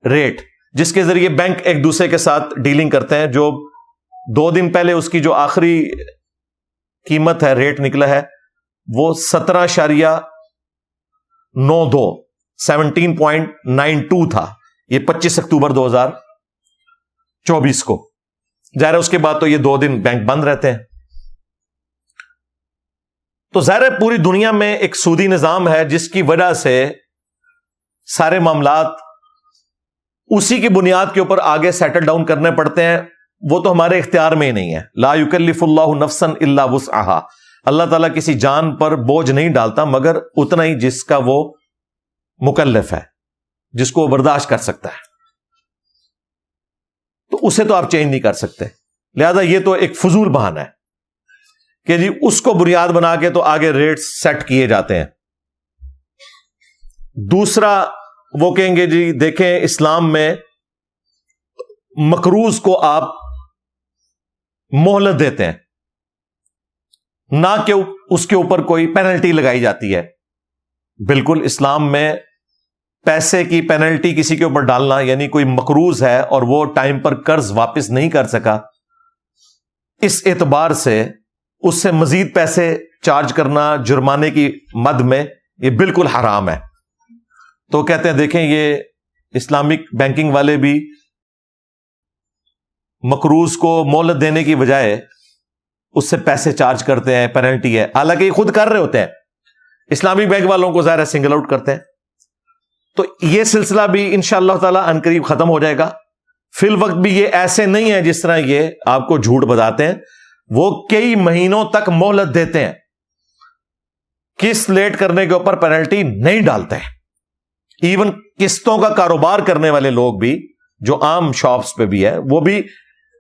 rate, جس کے ذریعے بینک ایک دوسرے کے ساتھ ڈیلنگ کرتے ہیں, جو 2 دن پہلے اس کی جو آخری قیمت ہے, ریٹ نکلا ہے, وہ 17.92 تھا. یہ 25 اکتوبر 2024 کو. ظاہر ہے اس کے بعد تو یہ 2 دن بینک بند رہتے ہیں. تو ظاہر ہے پوری دنیا میں ایک سودی نظام ہے جس کی وجہ سے سارے معاملات اسی کی بنیاد کے اوپر آگے سیٹل ڈاؤن کرنے پڑتے ہیں. وہ تو ہمارے اختیار میں ہی نہیں ہے. لا یکلف اللہ نفسا الا وسعها. اللہ تعالیٰ کسی جان پر بوجھ نہیں ڈالتا مگر اتنا ہی جس کا وہ مکلف ہے, جس کو وہ برداشت کر سکتا ہے. تو اسے تو آپ چینج نہیں کر سکتے. لہذا یہ تو ایک فضول بہانہ ہے کہ جی اس کو بنیاد بنا کے تو آگے ریٹ سیٹ کیے جاتے ہیں. دوسرا وہ کہیں گے جی دیکھیں اسلام میں مقروض کو آپ مہلت دیتے ہیں, نہ کہ اس کے اوپر کوئی پینلٹی لگائی جاتی ہے. بالکل اسلام میں پیسے کی پینلٹی کسی کے اوپر ڈالنا, یعنی کوئی مقروض ہے اور وہ ٹائم پر قرض واپس نہیں کر سکا, اس اعتبار سے اس سے مزید پیسے چارج کرنا جرمانے کی مد میں یہ بالکل حرام ہے. تو کہتے ہیں دیکھیں یہ اسلامک بینکنگ والے بھی مقروض کو مہلت دینے کی بجائے اس سے پیسے چارج کرتے ہیں، پینلٹی ہے، حالانکہ یہ خود کر رہے ہوتے ہیں، اسلامک بینک والوں کو ظاہر ہے سنگل آؤٹ کرتے ہیں. تو یہ سلسلہ بھی انشاءاللہ تعالی عنقریب ختم ہو جائے گا. فی الوقت بھی یہ ایسے نہیں ہے جس طرح یہ آپ کو جھوٹ بتاتے ہیں، وہ کئی مہینوں تک مہلت دیتے ہیں، قسط لیٹ کرنے کے اوپر پینلٹی نہیں ڈالتے ہیں. ایون قسطوں کا کاروبار کرنے والے لوگ بھی جو عام شاپس پہ بھی ہے وہ بھی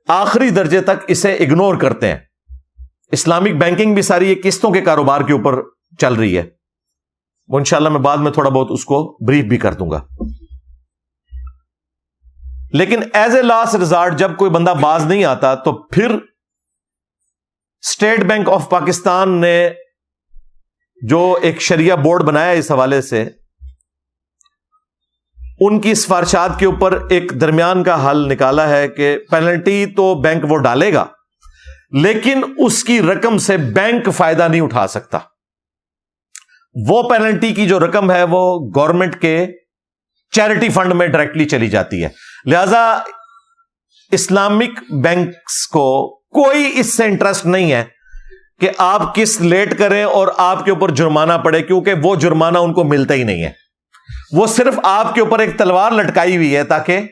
آخری درجے تک اسے اگنور کرتے ہیں. اسلامک بینکنگ بھی ساری یہ قسطوں کے کاروبار کے اوپر چل رہی ہے. وہ انشاءاللہ میں بعد میں تھوڑا بہت اس کو بریف بھی کر دوں گا. لیکن ایز اے لاسٹ ریزارٹ جب کوئی بندہ باز نہیں آتا تو پھر اسٹیٹ بینک آف پاکستان نے جو ایک شریعہ بورڈ بنایا اس حوالے سے، ان کی سفارشات کے اوپر ایک درمیان کا حل نکالا ہے کہ پینلٹی تو بینک وہ ڈالے گا، لیکن اس کی رقم سے بینک فائدہ نہیں اٹھا سکتا. وہ پینلٹی کی جو رقم ہے وہ گورنمنٹ کے چیریٹی فنڈ میں ڈائریکٹلی چلی جاتی ہے. لہذا اسلامک بینکس کو کوئی اس سے انٹرسٹ نہیں ہے کہ آپ قسط لیٹ کریں اور آپ کے اوپر جرمانہ پڑے، کیونکہ وہ جرمانہ ان کو ملتا ہی نہیں ہے. وہ صرف آپ کے اوپر ایک تلوار لٹکائی ہوئی ہے تاکہ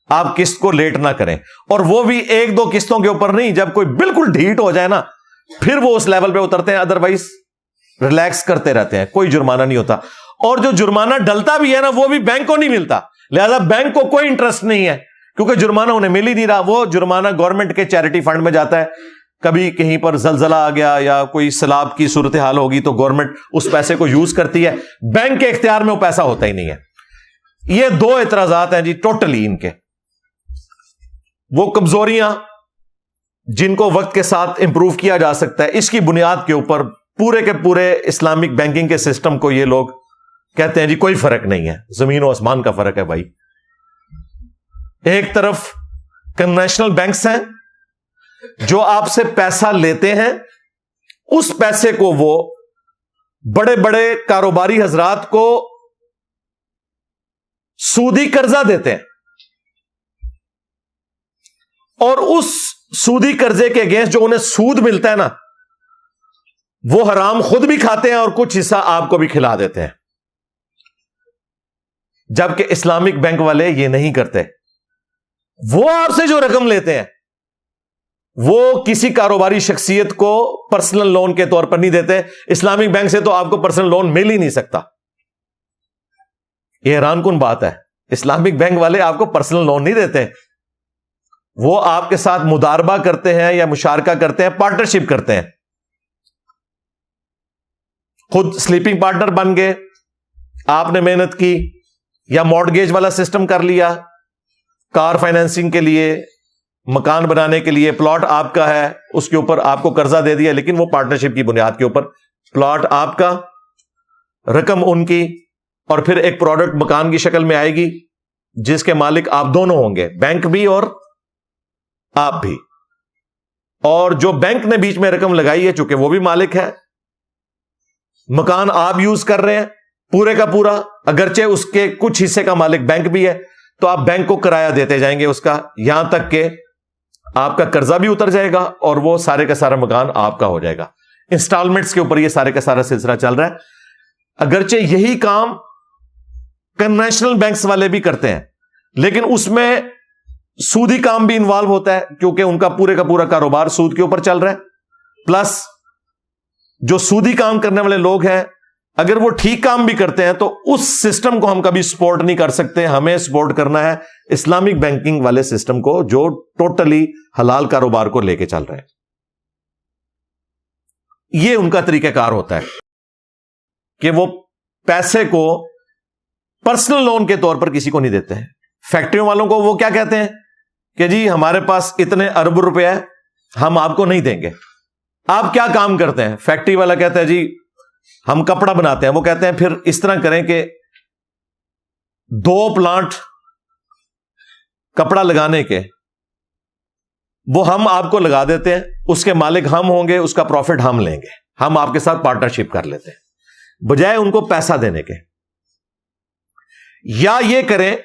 آپ قسط کو لیٹ نہ کریں، اور وہ بھی ایک دو قسطوں کے اوپر نہیں. جب کوئی بالکل ڈھیٹ ہو جائے نا پھر وہ اس لیول پہ اترتے ہیں، ادروائز ریلیکس کرتے رہتے ہیں، کوئی جرمانہ نہیں ہوتا. اور جو جرمانہ ڈلتا بھی ہے نا وہ بھی بینک کو نہیں ملتا. لہذا بینک کو کوئی انٹرسٹ نہیں ہے کیونکہ جرمانہ انہیں مل ہی نہیں رہا. وہ جرمانہ گورنمنٹ کے چیریٹی فنڈ میں جاتا ہے. کبھی کہیں پر زلزلہ آ گیا یا کوئی سیلاب کی صورتحال ہوگی تو گورنمنٹ اس پیسے کو یوز کرتی ہے، بینک کے اختیار میں وہ پیسہ ہوتا ہی نہیں ہے. یہ دو اعتراضات ہیں جی ٹوٹلی ان کے. وہ کمزوریاں جن کو وقت کے ساتھ امپروو کیا جا سکتا ہے، اس کی بنیاد کے اوپر پورے کے پورے اسلامک بینکنگ کے سسٹم کو یہ لوگ کہتے ہیں جی کوئی فرق نہیں ہے، زمین و آسمان کا فرق ہے بھائی. ایک طرف کنونشنل بینکس ہیں جو آپ سے پیسہ لیتے ہیں، اس پیسے کو وہ بڑے بڑے کاروباری حضرات کو سودی قرضہ دیتے ہیں، اور اس سودی قرضے کے اگینسٹ جو انہیں سود ملتا ہے نا وہ حرام خود بھی کھاتے ہیں اور کچھ حصہ آپ کو بھی کھلا دیتے ہیں. جبکہ اسلامک بینک والے یہ نہیں کرتے. وہ آپ سے جو رقم لیتے ہیں وہ کسی کاروباری شخصیت کو پرسنل لون کے طور پر نہیں دیتے. اسلامک بینک سے تو آپ کو پرسنل لون مل ہی نہیں سکتا. یہ حیران کن بات ہے. اسلامک بینک والے آپ کو پرسنل لون نہیں دیتے، وہ آپ کے ساتھ مداربہ کرتے ہیں یا مشارکہ کرتے ہیں، پارٹنرشپ کرتے ہیں. خود سلیپنگ پارٹنر بن گئے، آپ نے محنت کی، یا مارٹگیج والا سسٹم کر لیا، کار فائنینسنگ کے لیے، مکان بنانے کے لیے، پلاٹ آپ کا ہے اس کے اوپر آپ کو قرضہ دے دیا، لیکن وہ پارٹنرشپ کی بنیاد کے اوپر، پلاٹ آپ کا، رقم ان کی، اور پھر ایک پروڈکٹ مکان کی شکل میں آئے گی جس کے مالک آپ دونوں ہوں گے، بینک بھی اور آپ بھی. اور جو بینک نے بیچ میں رقم لگائی ہے چونکہ وہ بھی مالک ہے، مکان آپ یوز کر رہے ہیں پورے کا پورا، اگرچہ اس کے کچھ حصے کا مالک بینک بھی ہے، تو آپ بینک کو کرایہ دیتے جائیں گے اس کا، یہاں تک کہ آپ کا قرضہ بھی اتر جائے گا اور وہ سارے کا سارا مکان آپ کا ہو جائے گا. انسٹالمنٹس کے اوپر یہ سارے کا سارا سلسلہ چل رہا ہے. اگرچہ یہی کام کنونشنل بینکس والے بھی کرتے ہیں، لیکن اس میں سودی کام بھی انوالو ہوتا ہے کیونکہ ان کا پورے کا پورا کاروبار سود کے اوپر چل رہا ہے. پلس جو سودی کام کرنے والے لوگ ہیں اگر وہ ٹھیک کام بھی کرتے ہیں تو اس سسٹم کو ہم کبھی سپورٹ نہیں کر سکتے. ہمیں سپورٹ کرنا ہے اسلامک بینکنگ والے سسٹم کو جو ٹوٹلی حلال کاروبار کو لے کے چل رہے ہیں. یہ ان کا طریقہ کار ہوتا ہے کہ وہ پیسے کو پرسنل لون کے طور پر کسی کو نہیں دیتے ہیں. فیکٹریوں والوں کو وہ کیا کہتے ہیں کہ جی ہمارے پاس اتنے ارب روپے ہے، ہم آپ کو نہیں دیں گے. آپ کیا کام کرتے ہیں؟ فیکٹری والا کہتا ہے جی ہم کپڑا بناتے ہیں. وہ کہتے ہیں پھر اس طرح کریں کہ 2 پلانٹ کپڑا لگانے کے وہ ہم آپ کو لگا دیتے ہیں، اس کے مالک ہم ہوں گے، اس کا پروفٹ ہم لیں گے، ہم آپ کے ساتھ پارٹنرشپ کر لیتے ہیں، بجائے ان کو پیسہ دینے کے. یا یہ کریں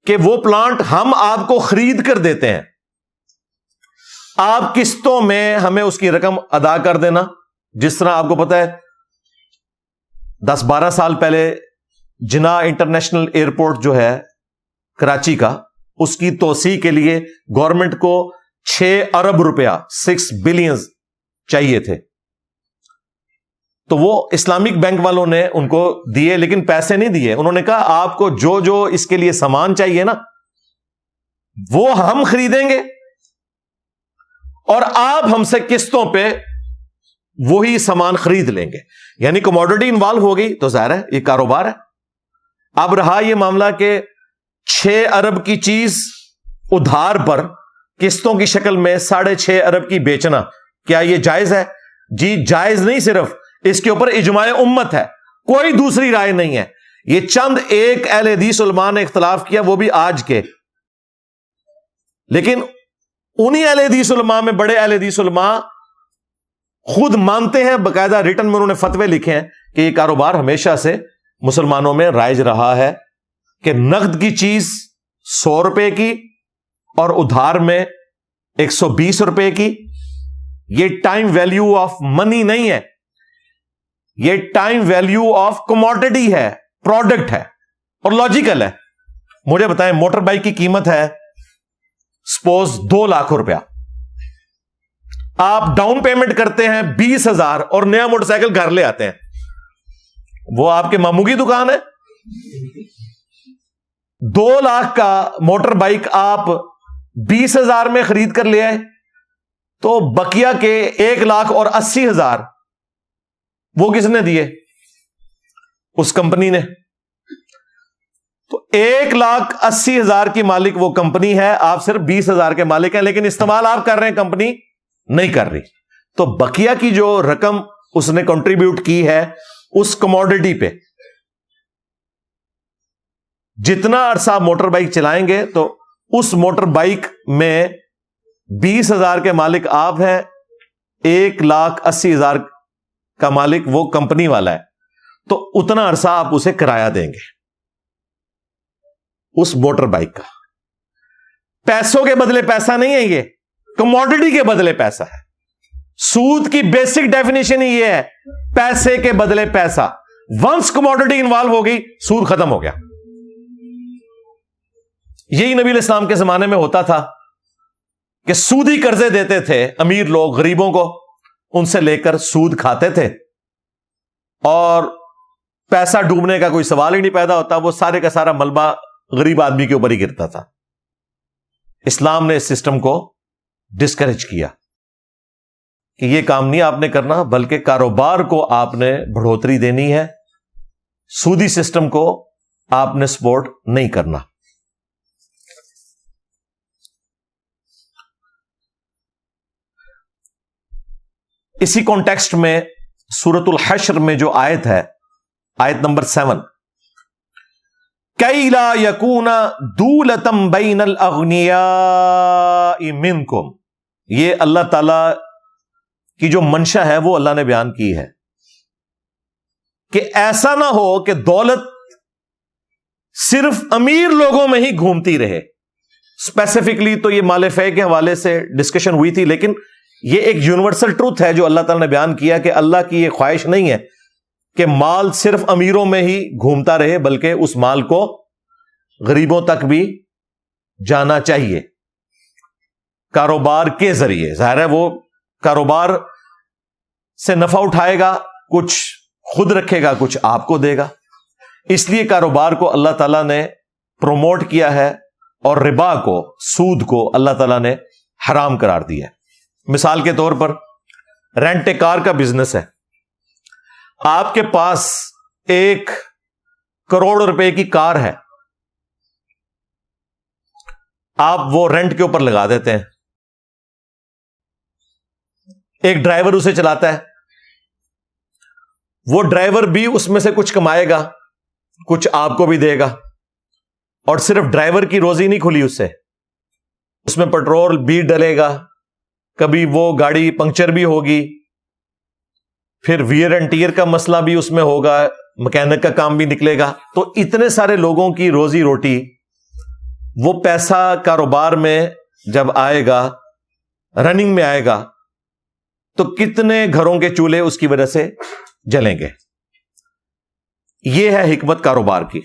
کہ وہ پلانٹ ہم آپ کو خرید کر دیتے ہیں آپ قسطوں میں ہمیں اس کی رقم ادا کر دینا. جس طرح آپ کو پتا ہے 10-12 سال پہلے جناح انٹرنیشنل ایئرپورٹ جو ہے کراچی کا، اس کی توسیع کے لیے گورنمنٹ کو 6 ارب روپیہ 6 بلین چاہیے تھے، تو وہ اسلامک بینک والوں نے ان کو دیے، لیکن پیسے نہیں دیے. انہوں نے کہا آپ کو جو جو اس کے لیے سامان چاہیے نا وہ ہم خریدیں گے اور آپ ہم سے قسطوں پہ وہی سامان خرید لیں گے. یعنی کموڈٹی انوالو ہو گئی تو ظاہر ہے یہ کاروبار ہے. اب رہا یہ معاملہ کہ 6 ارب کی چیز ادھار پر قسطوں کی شکل میں 6.5 ارب کی بیچنا، کیا یہ جائز ہے؟ جی جائز نہیں، صرف اس کے اوپر اجماع امت ہے، کوئی دوسری رائے نہیں ہے. یہ چند ایک اہل حدیث علماء نے اختلاف کیا، وہ بھی آج کے، لیکن انہی اہل حدیث علماء میں بڑے اہل حدیث علماء خود مانتے ہیں، باقاعدہ ریٹن میں انہوں نے فتوے لکھے ہیں کہ یہ کاروبار ہمیشہ سے مسلمانوں میں رائج رہا ہے کہ نقد کی چیز 100 روپے کی اور ادھار میں 120 روپے کی. یہ ٹائم ویلیو آف منی نہیں ہے، یہ ٹائم ویلیو آف کموڈٹی ہے، پروڈکٹ ہے اور لاجیکل ہے. مجھے بتائیں موٹر بائک کی قیمت ہے سپوز 2 لاکھ روپیہ، آپ ڈاؤن پیمنٹ کرتے ہیں 20,000 اور نیا موٹر سائیکل گھر لے آتے ہیں، وہ آپ کے ماموں کی دکان ہے. 2 لاکھ کا موٹر بائک آپ 20,000 میں خرید کر لے آئے تو بقیہ کے 1,80,000 وہ کس نے دیے؟ اس کمپنی نے. تو 1,80,000 کی مالک وہ کمپنی ہے، آپ صرف 20,000 کے مالک ہیں، لیکن استعمال آپ کر رہے ہیں، کمپنی نہیں کر رہی. تو بقیہ کی جو رقم اس نے کنٹریبیوٹ کی ہے اس کموڈٹی پہ، جتنا عرصہ موٹر بائک چلائیں گے تو اس موٹر بائک میں 20,000 کے مالک آپ ہیں، 1,80,000 کا مالک وہ کمپنی والا ہے، تو اتنا عرصہ آپ اسے کرایہ دیں گے اس موٹر بائک کا. پیسوں کے بدلے پیسہ نہیں ہے، یہ کموڈٹی کے بدلے پیسہ ہے. سود کی بیسک ڈیفینیشن ہی یہ ہے، پیسے کے بدلے پیسہ. ونس کموڈٹی انوالو ہو گئی سود ختم ہو گیا. یہی نبی علیہ السلام کے زمانے میں ہوتا تھا کہ سودی قرضے دیتے تھے امیر لوگ غریبوں کو، ان سے لے کر سود کھاتے تھے اور پیسہ ڈوبنے کا کوئی سوال ہی نہیں پیدا ہوتا، وہ سارے کا سارا ملبہ غریب آدمی کے اوپر ہی گرتا تھا. اسلام نے اس سسٹم کو ڈسکریج کیا کہ یہ کام نہیں آپ نے کرنا، بلکہ کاروبار کو آپ نے بڑھوتری دینی ہے، سودی سسٹم کو آپ نے سپورٹ نہیں کرنا. اسی کانٹیکسٹ میں سورۃ الحشر میں جو آیت ہے، آیت نمبر 7، کَإْ لَا يَكُونَ دُولَةً بَيْنَ الْأَغْنِيَاءِ مِنْكُمْ، یہ اللہ تعالی کی جو منشا ہے وہ اللہ نے بیان کی ہے کہ ایسا نہ ہو کہ دولت صرف امیر لوگوں میں ہی گھومتی رہے. اسپیسیفکلی تو یہ مال فے کے حوالے سے ڈسکشن ہوئی تھی، لیکن یہ ایک یونیورسل ٹروتھ ہے جو اللہ تعالی نے بیان کیا کہ اللہ کی یہ خواہش نہیں ہے کہ مال صرف امیروں میں ہی گھومتا رہے، بلکہ اس مال کو غریبوں تک بھی جانا چاہیے کاروبار کے ذریعے. ظاہر ہے وہ کاروبار سے نفع اٹھائے گا، کچھ خود رکھے گا، کچھ آپ کو دے گا. اس لیے کاروبار کو اللہ تعالیٰ نے پروموٹ کیا ہے اور ربا کو، سود کو اللہ تعالیٰ نے حرام قرار دیا ہے. مثال کے طور پر رینٹ اے کار کا بزنس ہے، آپ کے پاس 1 کروڑ روپے کی کار ہے، آپ وہ رینٹ کے اوپر لگا دیتے ہیں، ایک ڈرائیور اسے چلاتا ہے، وہ ڈرائیور بھی اس میں سے کچھ کمائے گا، کچھ آپ کو بھی دے گا، اور صرف ڈرائیور کی روزی نہیں کھلی اس میں پیٹرول بھی ڈلے گا، کبھی وہ گاڑی پنکچر بھی ہوگی، پھر ویئر اینڈ ٹیئر کا مسئلہ بھی اس میں ہوگا، مکینک کا کام بھی نکلے گا. تو اتنے سارے لوگوں کی روزی روٹی، وہ پیسہ کاروبار میں جب آئے گا رننگ میں آئے گا تو کتنے گھروں کے چولہے اس کی وجہ سے جلیں گے. یہ ہے حکمت کاروبار کی.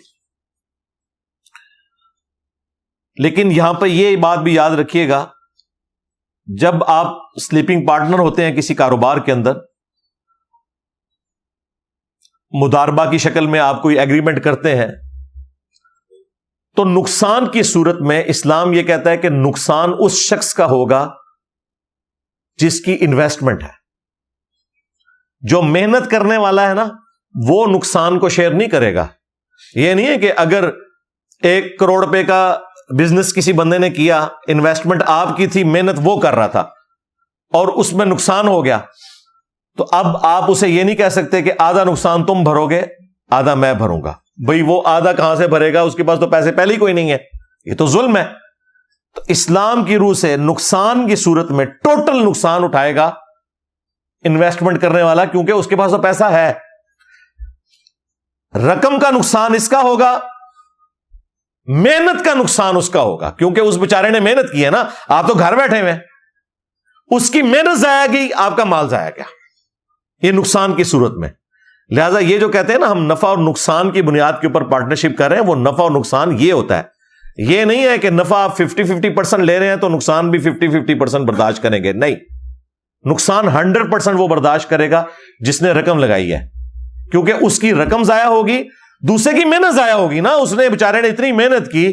لیکن یہاں پہ یہ بات بھی یاد رکھیے گا، جب آپ سلیپنگ پارٹنر ہوتے ہیں کسی کاروبار کے اندر، مداربہ کی شکل میں آپ کوئی ایگریمنٹ کرتے ہیں، تو نقصان کی صورت میں اسلام یہ کہتا ہے کہ نقصان اس شخص کا ہوگا جس کی انویسٹمنٹ ہے. جو محنت کرنے والا ہے نا، وہ نقصان کو شیئر نہیں کرے گا. یہ نہیں ہے کہ اگر 1 کروڑ روپے کا بزنس کسی بندے نے کیا، انویسٹمنٹ آپ کی تھی، محنت وہ کر رہا تھا، اور اس میں نقصان ہو گیا، تو اب آپ اسے یہ نہیں کہہ سکتے کہ آدھا نقصان تم بھرو گے آدھا میں بھروں گا. بھئی وہ آدھا کہاں سے بھرے گا؟ اس کے پاس تو پیسے پہلے ہی کوئی نہیں ہے. یہ تو ظلم ہے. تو اسلام کی روح سے نقصان کی صورت میں ٹوٹل نقصان اٹھائے گا انویسٹمنٹ کرنے والا، کیونکہ اس کے پاس تو پیسہ ہے. رقم کا نقصان اس کا ہوگا، محنت کا نقصان اس کا ہوگا، کیونکہ اس بیچارے نے محنت کی ہے نا. آپ تو گھر بیٹھے ہوئے، اس کی محنت ضائع گئی، آپ کا مال ضائع گیا. یہ نقصان کی صورت میں. لہذا یہ جو کہتے ہیں نا ہم نفع اور نقصان کی بنیاد کے اوپر پارٹنرشپ کر رہے ہیں، وہ نفع اور نقصان یہ ہوتا ہے. یہ نہیں ہے کہ نفع آپ 50-50% لے رہے ہیں تو نقصان بھی 50-50% برداشت کریں گے. نہیں، نقصان 100% وہ برداشت کرے گا جس نے رقم لگائی ہے، کیونکہ اس کی رقم ضائع ہوگی، دوسرے کی محنت ضائع ہوگی نا. اس نے بیچارے نے اتنی محنت کی،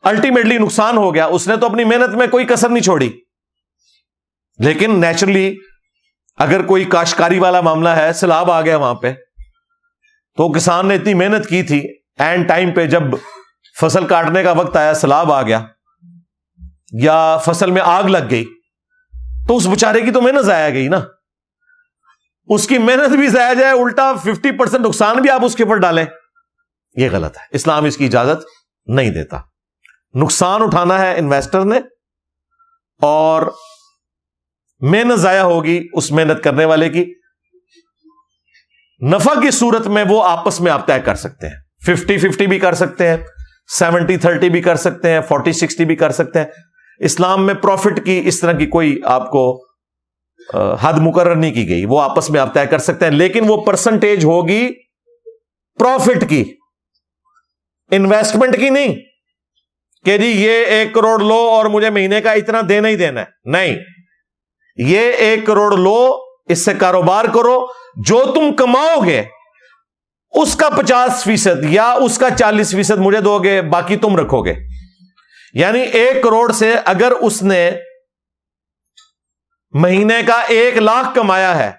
الٹیمیٹلی نقصان ہو گیا. اس نے تو اپنی محنت میں کوئی کسر نہیں چھوڑی. لیکن نیچرلی اگر کوئی کاشتکاری والا معاملہ ہے، سیلاب آ گیا وہاں پہ، تو کسان نے اتنی محنت کی تھی، اینڈ ٹائم پہ جب فصل کاٹنے کا وقت آیا سیلاب آ گیا یا فصل میں آگ لگ گئی، تو اس بیچارے کی تو محنت ضائع گئی نا. اس کی محنت بھی ضائع جائے، الٹا 50% نقصان بھی آپ اس کے اوپر ڈالیں، یہ غلط ہے. اسلام اس کی اجازت نہیں دیتا. نقصان اٹھانا ہے انویسٹر نے، اور محنت ضائع ہوگی اس محنت کرنے والے کی. نفع کی صورت میں وہ آپس میں آپ طے کر سکتے ہیں. 50-50 بھی کر سکتے ہیں، 70-30 بھی کر سکتے ہیں، 40-60 بھی کر سکتے ہیں. اسلام میں پروفٹ کی اس طرح کی کوئی آپ کو حد مقرر نہیں کی گئی. وہ آپس میں آپ طے کر سکتے ہیں، لیکن وہ پرسنٹیج ہوگی پروفٹ کی، انویسٹمنٹ کی نہیں کہ جی یہ 1 کروڑ لو اور مجھے مہینے کا اتنا دینا ہی دینا ہے. نہیں، یہ 1 کروڑ لو، اس سے کاروبار کرو، جو تم کماؤ گے اس کا 50% یا اس کا 40% مجھے دو گے، باقی تم رکھو گے. یعنی 1 کروڑ سے اگر اس نے مہینے کا 1 لاکھ کمایا ہے،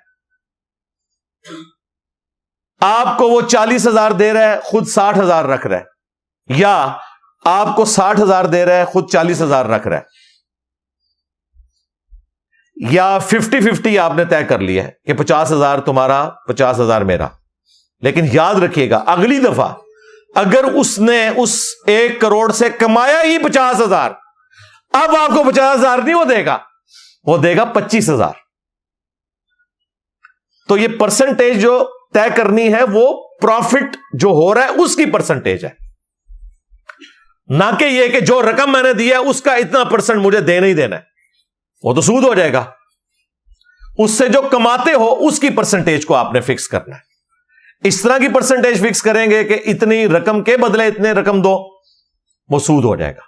آپ کو وہ 40,000 دے رہا ہے، خود 60,000 رکھ رہا ہے، یا آپ کو 60,000 دے رہا ہے، خود 40,000 رکھ رہا ہے، یا 50-50 آپ نے طے کر لیا ہے کہ 50,000 تمہارا 50,000 میرا. لیکن یاد رکھیے گا اگلی دفعہ اگر اس نے اس 1 کروڑ سے کمایا ہی 50,000، اب آپ کو 50,000 نہیں وہ دے گا، وہ دے گا 25,000. تو یہ پرسنٹیج جو طے کرنی ہے وہ پروفٹ جو ہو رہا ہے اس کی پرسنٹیج ہے، نہ کہ یہ کہ جو رقم میں نے دی ہے اس کا اتنا % مجھے دینا ہی دینا ہے. وہ تو سود ہو جائے گا. اس سے جو کماتے ہو اس کی پرسنٹیج کو آپ نے فکس کرنا ہے. اس طرح کی پرسنٹیج فکس کریں گے کہ اتنی رقم کے بدلے اتنے رقم دو، وہ سود ہو جائے گا.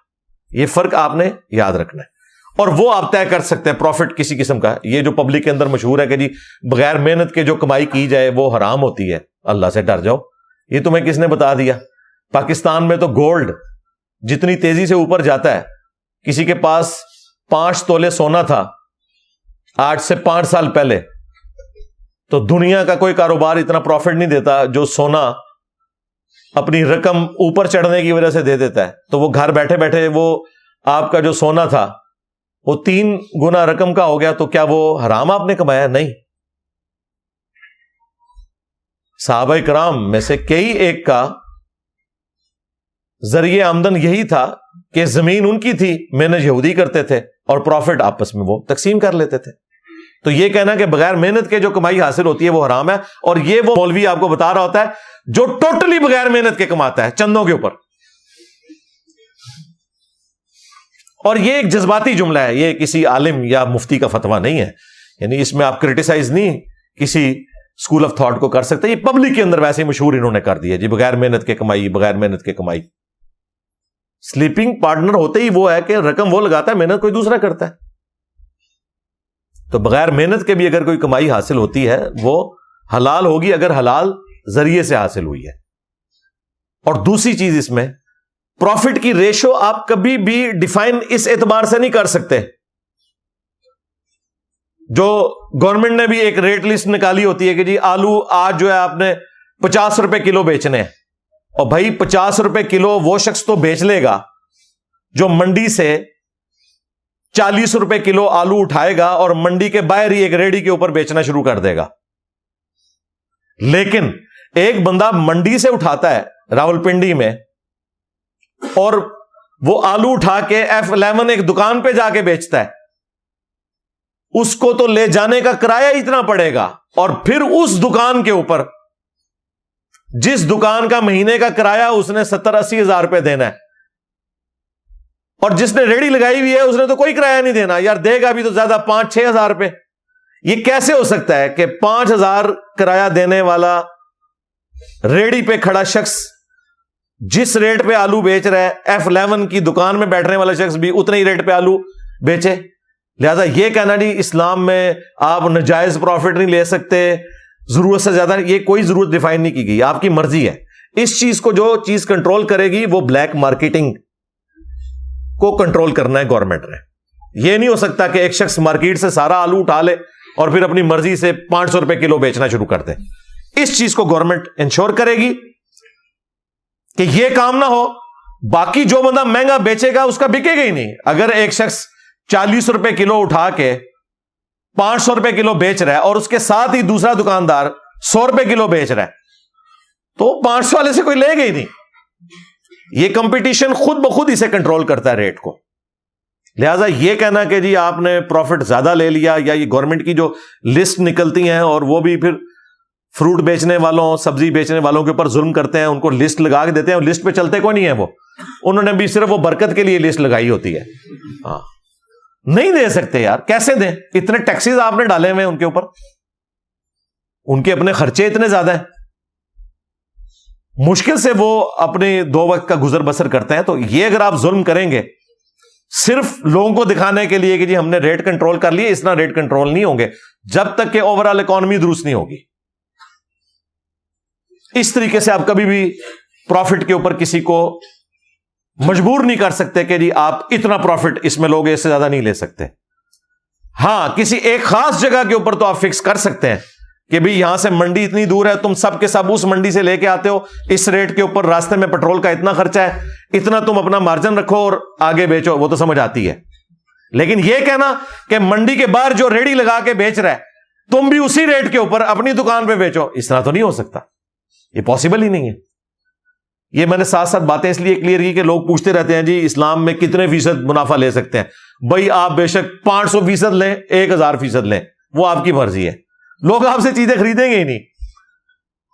یہ فرق آپ نے یاد رکھنا ہے. اور وہ آپ طے کر سکتے ہیں پروفٹ کسی قسم کا. یہ جو پبلک کے اندر مشہور ہے کہ جی بغیر محنت کے جو کمائی کی جائے وہ حرام ہوتی ہے، اللہ سے ڈر جاؤ. یہ تمہیں کس نے بتا دیا؟ پاکستان میں تو گولڈ جتنی تیزی سے اوپر جاتا ہے، کسی کے پاس 5 تولے سونا تھا آج سے 5 سال پہلے، تو دنیا کا کوئی کاروبار اتنا پروفٹ نہیں دیتا جو سونا اپنی رقم اوپر چڑھنے کی وجہ سے دے دیتا ہے. تو وہ گھر بیٹھے بیٹھے وہ آپ کا جو سونا تھا وہ 3 گنا رقم کا ہو گیا، تو کیا وہ حرام آپ نے کمایا؟ نہیں. صحابہ کرام میں سے کئی ایک کا ذریعہ آمدن یہی تھا کہ زمین ان کی تھی، محنت یہودی کرتے تھے، اور پروفٹ آپس میں وہ تقسیم کر لیتے تھے. تو یہ کہنا کہ بغیر محنت کے جو کمائی حاصل ہوتی ہے وہ حرام ہے، اور یہ وہ مولوی آپ کو بتا رہا ہوتا ہے جو ٹوٹلی بغیر محنت کے کماتا ہے چندوں کے اوپر. اور یہ ایک جذباتی جملہ ہے, یہ کسی عالم یا مفتی کا فتویٰ نہیں ہے, یعنی اس میں آپ کرٹیسائز نہیں کسی اسکول آف تھاٹ کو کر سکتے. یہ پبلک کے اندر ویسے ہی مشہور انہوں نے کر دیا جی, بغیر محنت کے کمائی, بغیر محنت کے کمائی. سلیپنگ پارٹنر ہوتے ہی وہ ہے کہ رقم وہ لگاتا ہے, محنت کوئی دوسرا کرتا ہے. تو بغیر محنت کے بھی اگر کوئی کمائی حاصل ہوتی ہے وہ حلال ہوگی, اگر حلال ذریعے سے حاصل ہوئی ہے. اور دوسری چیز اس میں پروفٹ کی ریشو آپ کبھی بھی ڈیفائن اس اعتبار سے نہیں کر سکتے. جو گورنمنٹ نے بھی ایک ریٹ لسٹ نکالی ہوتی ہے کہ جی آلو آج جو ہے آپ نے 50 روپے کلو بیچنے ہیں, اور بھائی 50 روپے کلو وہ شخص تو بیچ لے گا جو منڈی سے 40 روپے کلو آلو اٹھائے گا اور منڈی کے باہر ہی ایک ریڑھی کے اوپر بیچنا شروع کر دے گا. لیکن ایک بندہ منڈی سے اٹھاتا ہے راولپنڈی میں, اور وہ آلو اٹھا کے F11 ایک دکان پہ جا کے بیچتا ہے, اس کو تو لے جانے کا کرایہ اتنا پڑے گا, اور پھر اس دکان کے اوپر جس دکان کا مہینے کا کرایہ اس نے 70-80 ہزار روپے دینا ہے, اور جس نے ریڑھی لگائی ہوئی ہے اس نے تو کوئی کرایہ نہیں دینا, یار دے گا بھی تو زیادہ 5-6 ہزار روپے. یہ کیسے ہو سکتا ہے کہ 5 ہزار کرایہ دینے والا ریڑھی پہ کھڑا شخص جس ریٹ پہ آلو بیچ رہا ہے F11 کی دکان میں بیٹھنے والا شخص بھی اتنے ہی ریٹ پہ آلو بیچے؟ لہذا یہ کہنا جی اسلام میں آپ ناجائز پروفٹ نہیں لے سکتے, ضرورت سے زیادہ, یہ کوئی ضرورت ڈیفائن نہیں کی گئی, آپ کی مرضی ہے. اس چیز کو جو چیز کنٹرول کرے گی وہ بلیک مارکیٹنگ کو کنٹرول کرنا ہے گورنمنٹ نے. یہ نہیں ہو سکتا کہ ایک شخص مارکیٹ سے سارا آلو اٹھا لے اور پھر اپنی مرضی سے 500 روپے کلو بیچنا شروع کر دے. اس چیز کو گورنمنٹ انشور کرے گی کہ یہ کام نہ ہو. باقی جو بندہ مہنگا بیچے گا اس کا بکے گا ہی نہیں. اگر ایک شخص 40 روپے کلو اٹھا کے 500 روپے کلو بیچ رہا ہے اور اس کے ساتھ ہی دوسرا دکاندار 100 روپے کلو بیچ رہا ہے, تو 500 والے سے کوئی لے گا ہی نہیں. یہ کمپٹیشن خود بخود اسے کنٹرول کرتا ہے ریٹ کو. لہذا یہ کہنا کہ جی آپ نے پروفٹ زیادہ لے لیا, یا یہ گورنمنٹ کی جو لسٹ نکلتی ہیں اور وہ بھی پھر فروٹ بیچنے والوں, سبزی بیچنے والوں کے اوپر ظلم کرتے ہیں, ان کو لسٹ لگا کے دیتے ہیں, اور لسٹ پہ چلتے کوئی نہیں ہے. وہ انہوں نے بھی صرف وہ برکت کے لیے لسٹ لگائی ہوتی ہے. ہاں نہیں دے سکتے یار, کیسے دیں؟ اتنے ٹیکسز آپ نے ڈالے ہوئے ان کے اوپر, ان کے اپنے خرچے اتنے زیادہ ہیں, مشکل سے وہ اپنے 2 وقت کا گزر بسر کرتے ہیں. تو یہ اگر آپ ظلم کریں گے صرف لوگوں کو دکھانے کے لیے کہ جی ہم نے ریٹ کنٹرول کر لیے, اس طرح ریٹ کنٹرول نہیں ہوں گے جب تک کہ اوور آل اکانومی درست نہیں ہوگی. اس طریقے سے آپ کبھی بھی پروفٹ کے اوپر کسی کو مجبور نہیں کر سکتے کہ جی آپ اتنا پروفٹ اس میں لوگ, اس سے زیادہ نہیں لے سکتے. ہاں کسی ایک خاص جگہ کے اوپر تو آپ فکس کر سکتے ہیں کہ بھی یہاں سے منڈی اتنی دور ہے, تم سب کے سب اس منڈی سے لے کے آتے ہو, اس ریٹ کے اوپر راستے میں پیٹرول کا اتنا خرچہ ہے, اتنا تم اپنا مارجن رکھو اور آگے بیچو, وہ تو سمجھ آتی ہے. لیکن یہ کہنا کہ منڈی کے باہر جو ریڑھی لگا کے بیچ رہا ہے تم بھی اسی ریٹ کے اوپر اپنی دکان پہ بیچو, اس طرح تو نہیں ہو سکتا, یہ پاسبل ہی نہیں ہے. یہ میں نے ساتھ ساتھ باتیں اس لیے کلیئر کی کہ لوگ پوچھتے رہتے ہیں جی اسلام میں کتنے فیصد منافع لے سکتے ہیں. بھائی آپ بے شک 500% لیں, 1000% لیں, وہ آپ کی مرضی ہے, لوگ آپ سے چیزیں خریدیں گے ہی نہیں.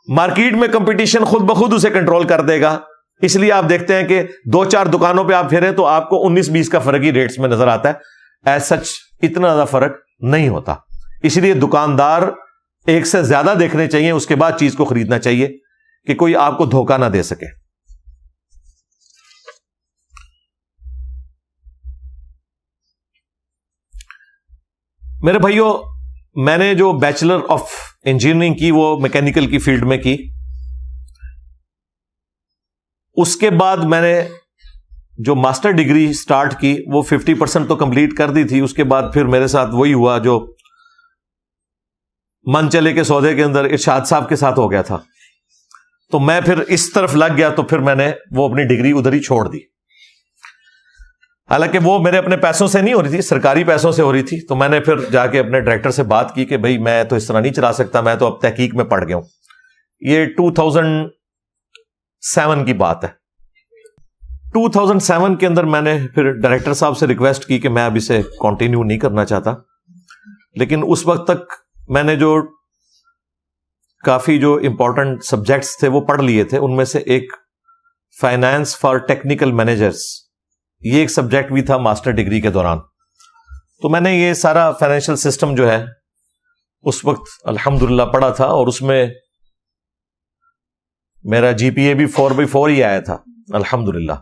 مارکیٹ میں کمپٹیشن خود بخود اسے کنٹرول کر دے گا. اس لیے آپ دیکھتے ہیں کہ 2-4 دکانوں پہ آپ پھریں تو آپ کو 19-20 کا فرق ہی ریٹس میں نظر آتا ہے. ایز سچ اتنا زیادہ فرق نہیں ہوتا. اس لیے دکاندار ایک سے زیادہ دیکھنے چاہیے, اس کے بعد چیز کو خریدنا چاہیے کہ کوئی آپ کو دھوکہ نہ دے سکے. میرے بھائیوں, میں نے جو بیچلر آف انجینئرنگ کی وہ میکینیکل کی فیلڈ میں کی. اس کے بعد میں نے جو ماسٹر ڈگری سٹارٹ کی وہ 50% تو کمپلیٹ کر دی تھی. اس کے بعد پھر میرے ساتھ وہی ہوا جو من چلے کے سودے کے اندر ارشاد صاحب کے ساتھ ہو گیا تھا. تو میں پھر اس طرف لگ گیا, تو پھر میں نے وہ اپنی ڈگری ادھر ہی چھوڑ دی. حالانکہ وہ میرے اپنے پیسوں سے نہیں ہو رہی تھی, سرکاری پیسوں سے ہو رہی تھی. تو میں نے پھر جا کے اپنے ڈائریکٹر سے بات کی کہ بھائی میں تو اس طرح نہیں چلا سکتا, میں تو اب تحقیق میں پڑ گیا ہوں. یہ 2007 کی بات ہے. 2007 کے اندر میں نے پھر ڈائریکٹر صاحب سے ریکویسٹ کی کہ میں اب اسے کنٹینیو نہیں کرنا چاہتا. لیکن اس وقت تک میں نے جو کافی جو امپورٹنٹ سبجیکٹس تھے وہ پڑھ لیے تھے. ان میں سے ایک فائنانس فار ٹیکنیکل مینیجرز, یہ ایک سبجیکٹ بھی تھا ماسٹر ڈگری کے دوران. تو میں نے یہ سارا فائنینشیل سسٹم جو ہے اس وقت الحمدللہ پڑھا تھا, اور اس میں میرا جی پی اے بھی 4/4 ہی آیا تھا الحمدللہ.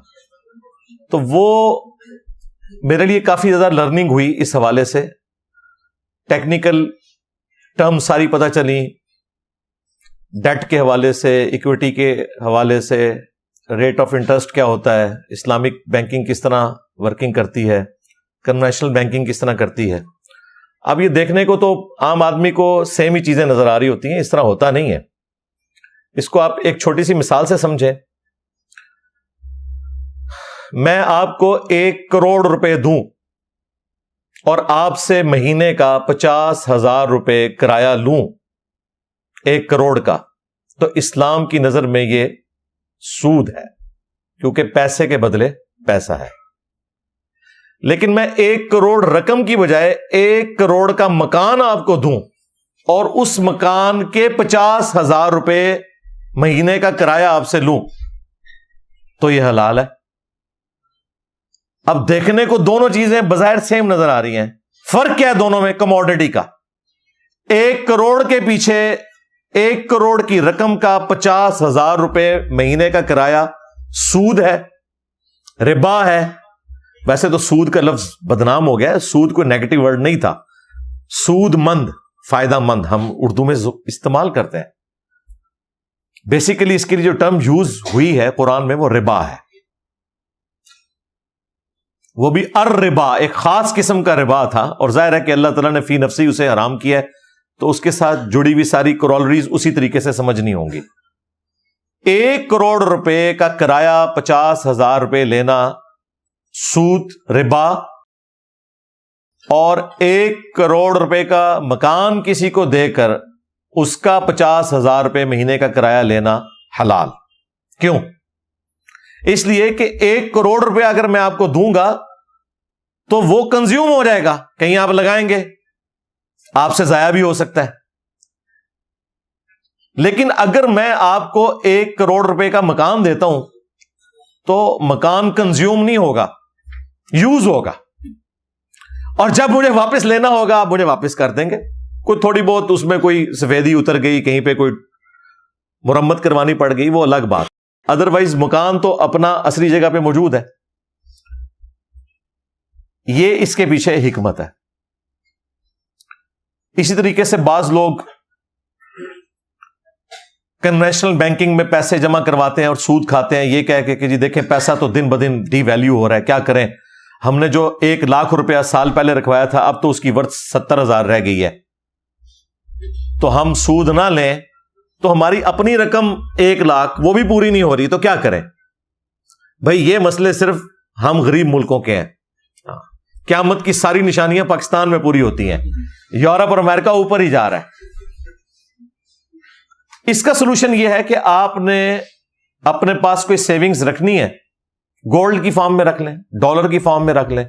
تو وہ میرے لیے کافی زیادہ لرننگ ہوئی اس حوالے سے. ٹیکنیکل ٹرم ساری پتہ چلی, ڈیٹ کے حوالے سے, ایکویٹی کے حوالے سے, ریٹ آف انٹرسٹ کیا ہوتا ہے, اسلامک بینکنگ کس طرح ورکنگ کرتی ہے, کنونشنل بینکنگ کس طرح کرتی ہے. اب یہ دیکھنے کو تو عام آدمی کو سیم ہی چیزیں نظر آ رہی ہوتی ہیں, اس طرح ہوتا نہیں ہے. اس کو آپ ایک چھوٹی سی مثال سے سمجھیں. میں آپ کو 1 کروڑ روپے دوں اور آپ سے مہینے کا 50,000 روپے کرایہ لوں 1 کروڑ کا, تو اسلام کی نظر میں یہ سود ہے, کیونکہ پیسے کے بدلے پیسہ ہے. لیکن میں 1 کروڑ رقم کی بجائے 1 کروڑ کا مکان آپ کو دوں اور اس مکان کے 50,000 روپے مہینے کا کرایہ آپ سے لوں, تو یہ حلال ہے. اب دیکھنے کو دونوں چیزیں بظاہر سیم نظر آ رہی ہیں, فرق کیا ہے دونوں میں؟ کموڈٹی کا. 1 کروڑ کے پیچھے 1 کروڑ کی رقم کا 50,000 روپے مہینے کا کرایہ سود ہے, ربا ہے. ویسے تو سود کا لفظ بدنام ہو گیا ہے, سود کوئی نیگیٹو ورڈ نہیں تھا. سود مند, فائدہ مند ہم اردو میں استعمال کرتے ہیں. بیسیکلی اس کے لیے جو ٹرم یوز ہوئی ہے قرآن میں وہ ربا ہے. وہ بھی الربا, ایک خاص قسم کا ربا تھا, اور ظاہر ہے کہ اللہ تعالیٰ نے فی نفسی اسے حرام کیا ہے, تو اس کے ساتھ جڑی ہوئی ساری کورولریز اسی طریقے سے سمجھنی ہوں گی. 1 کروڑ روپے کا کرایہ 50,000 روپے لینا سود, ربا, اور 1 کروڑ روپے کا مکان کسی کو دے کر اس کا 50,000 روپے مہینے کا کرایہ لینا حلال. کیوں؟ اس لیے کہ 1 کروڑ روپے اگر میں آپ کو دوں گا تو وہ کنزیوم ہو جائے گا, کہیں آپ لگائیں گے, آپ سے ضائع بھی ہو سکتا ہے. لیکن اگر میں آپ کو 1 کروڑ روپے کا مکان دیتا ہوں تو مکان کنزیوم نہیں ہوگا, یوز ہوگا, اور جب مجھے واپس لینا ہوگا آپ مجھے واپس کر دیں گے. کوئی تھوڑی بہت اس میں کوئی سفیدی اتر گئی, کہیں پہ کوئی مرمت کروانی پڑ گئی, وہ الگ بات. ادروائز مکان تو اپنا اصلی جگہ پہ موجود ہے. یہ اس کے پیچھے حکمت ہے. اسی طریقے سے بعض لوگ کنونشنل بینکنگ میں پیسے جمع کرواتے ہیں اور سود کھاتے ہیں, یہ کہہ کے کہ جی دیکھیں پیسہ تو دن بدن ڈی ویلیو ہو رہا ہے, کیا کریں, ہم نے جو 1 لاکھ روپیہ سال پہلے رکھوایا تھا اب تو اس کی ورث 70,000 رہ گئی ہے, تو ہم سود نہ لیں تو ہماری اپنی رقم 1 لاکھ وہ بھی پوری نہیں ہو رہی, تو کیا کریں؟ بھائی یہ مسئلے صرف ہم غریب ملکوں کے ہیں. قیامت کی ساری نشانیاں پاکستان میں پوری ہوتی ہیں, یورپ اور امریکہ اوپر ہی جا رہا ہے. اس کا سلوشن یہ ہے کہ آپ نے اپنے پاس کوئی سیونگز رکھنی ہے, گولڈ کی فارم میں رکھ لیں, ڈالر کی فارم میں رکھ لیں,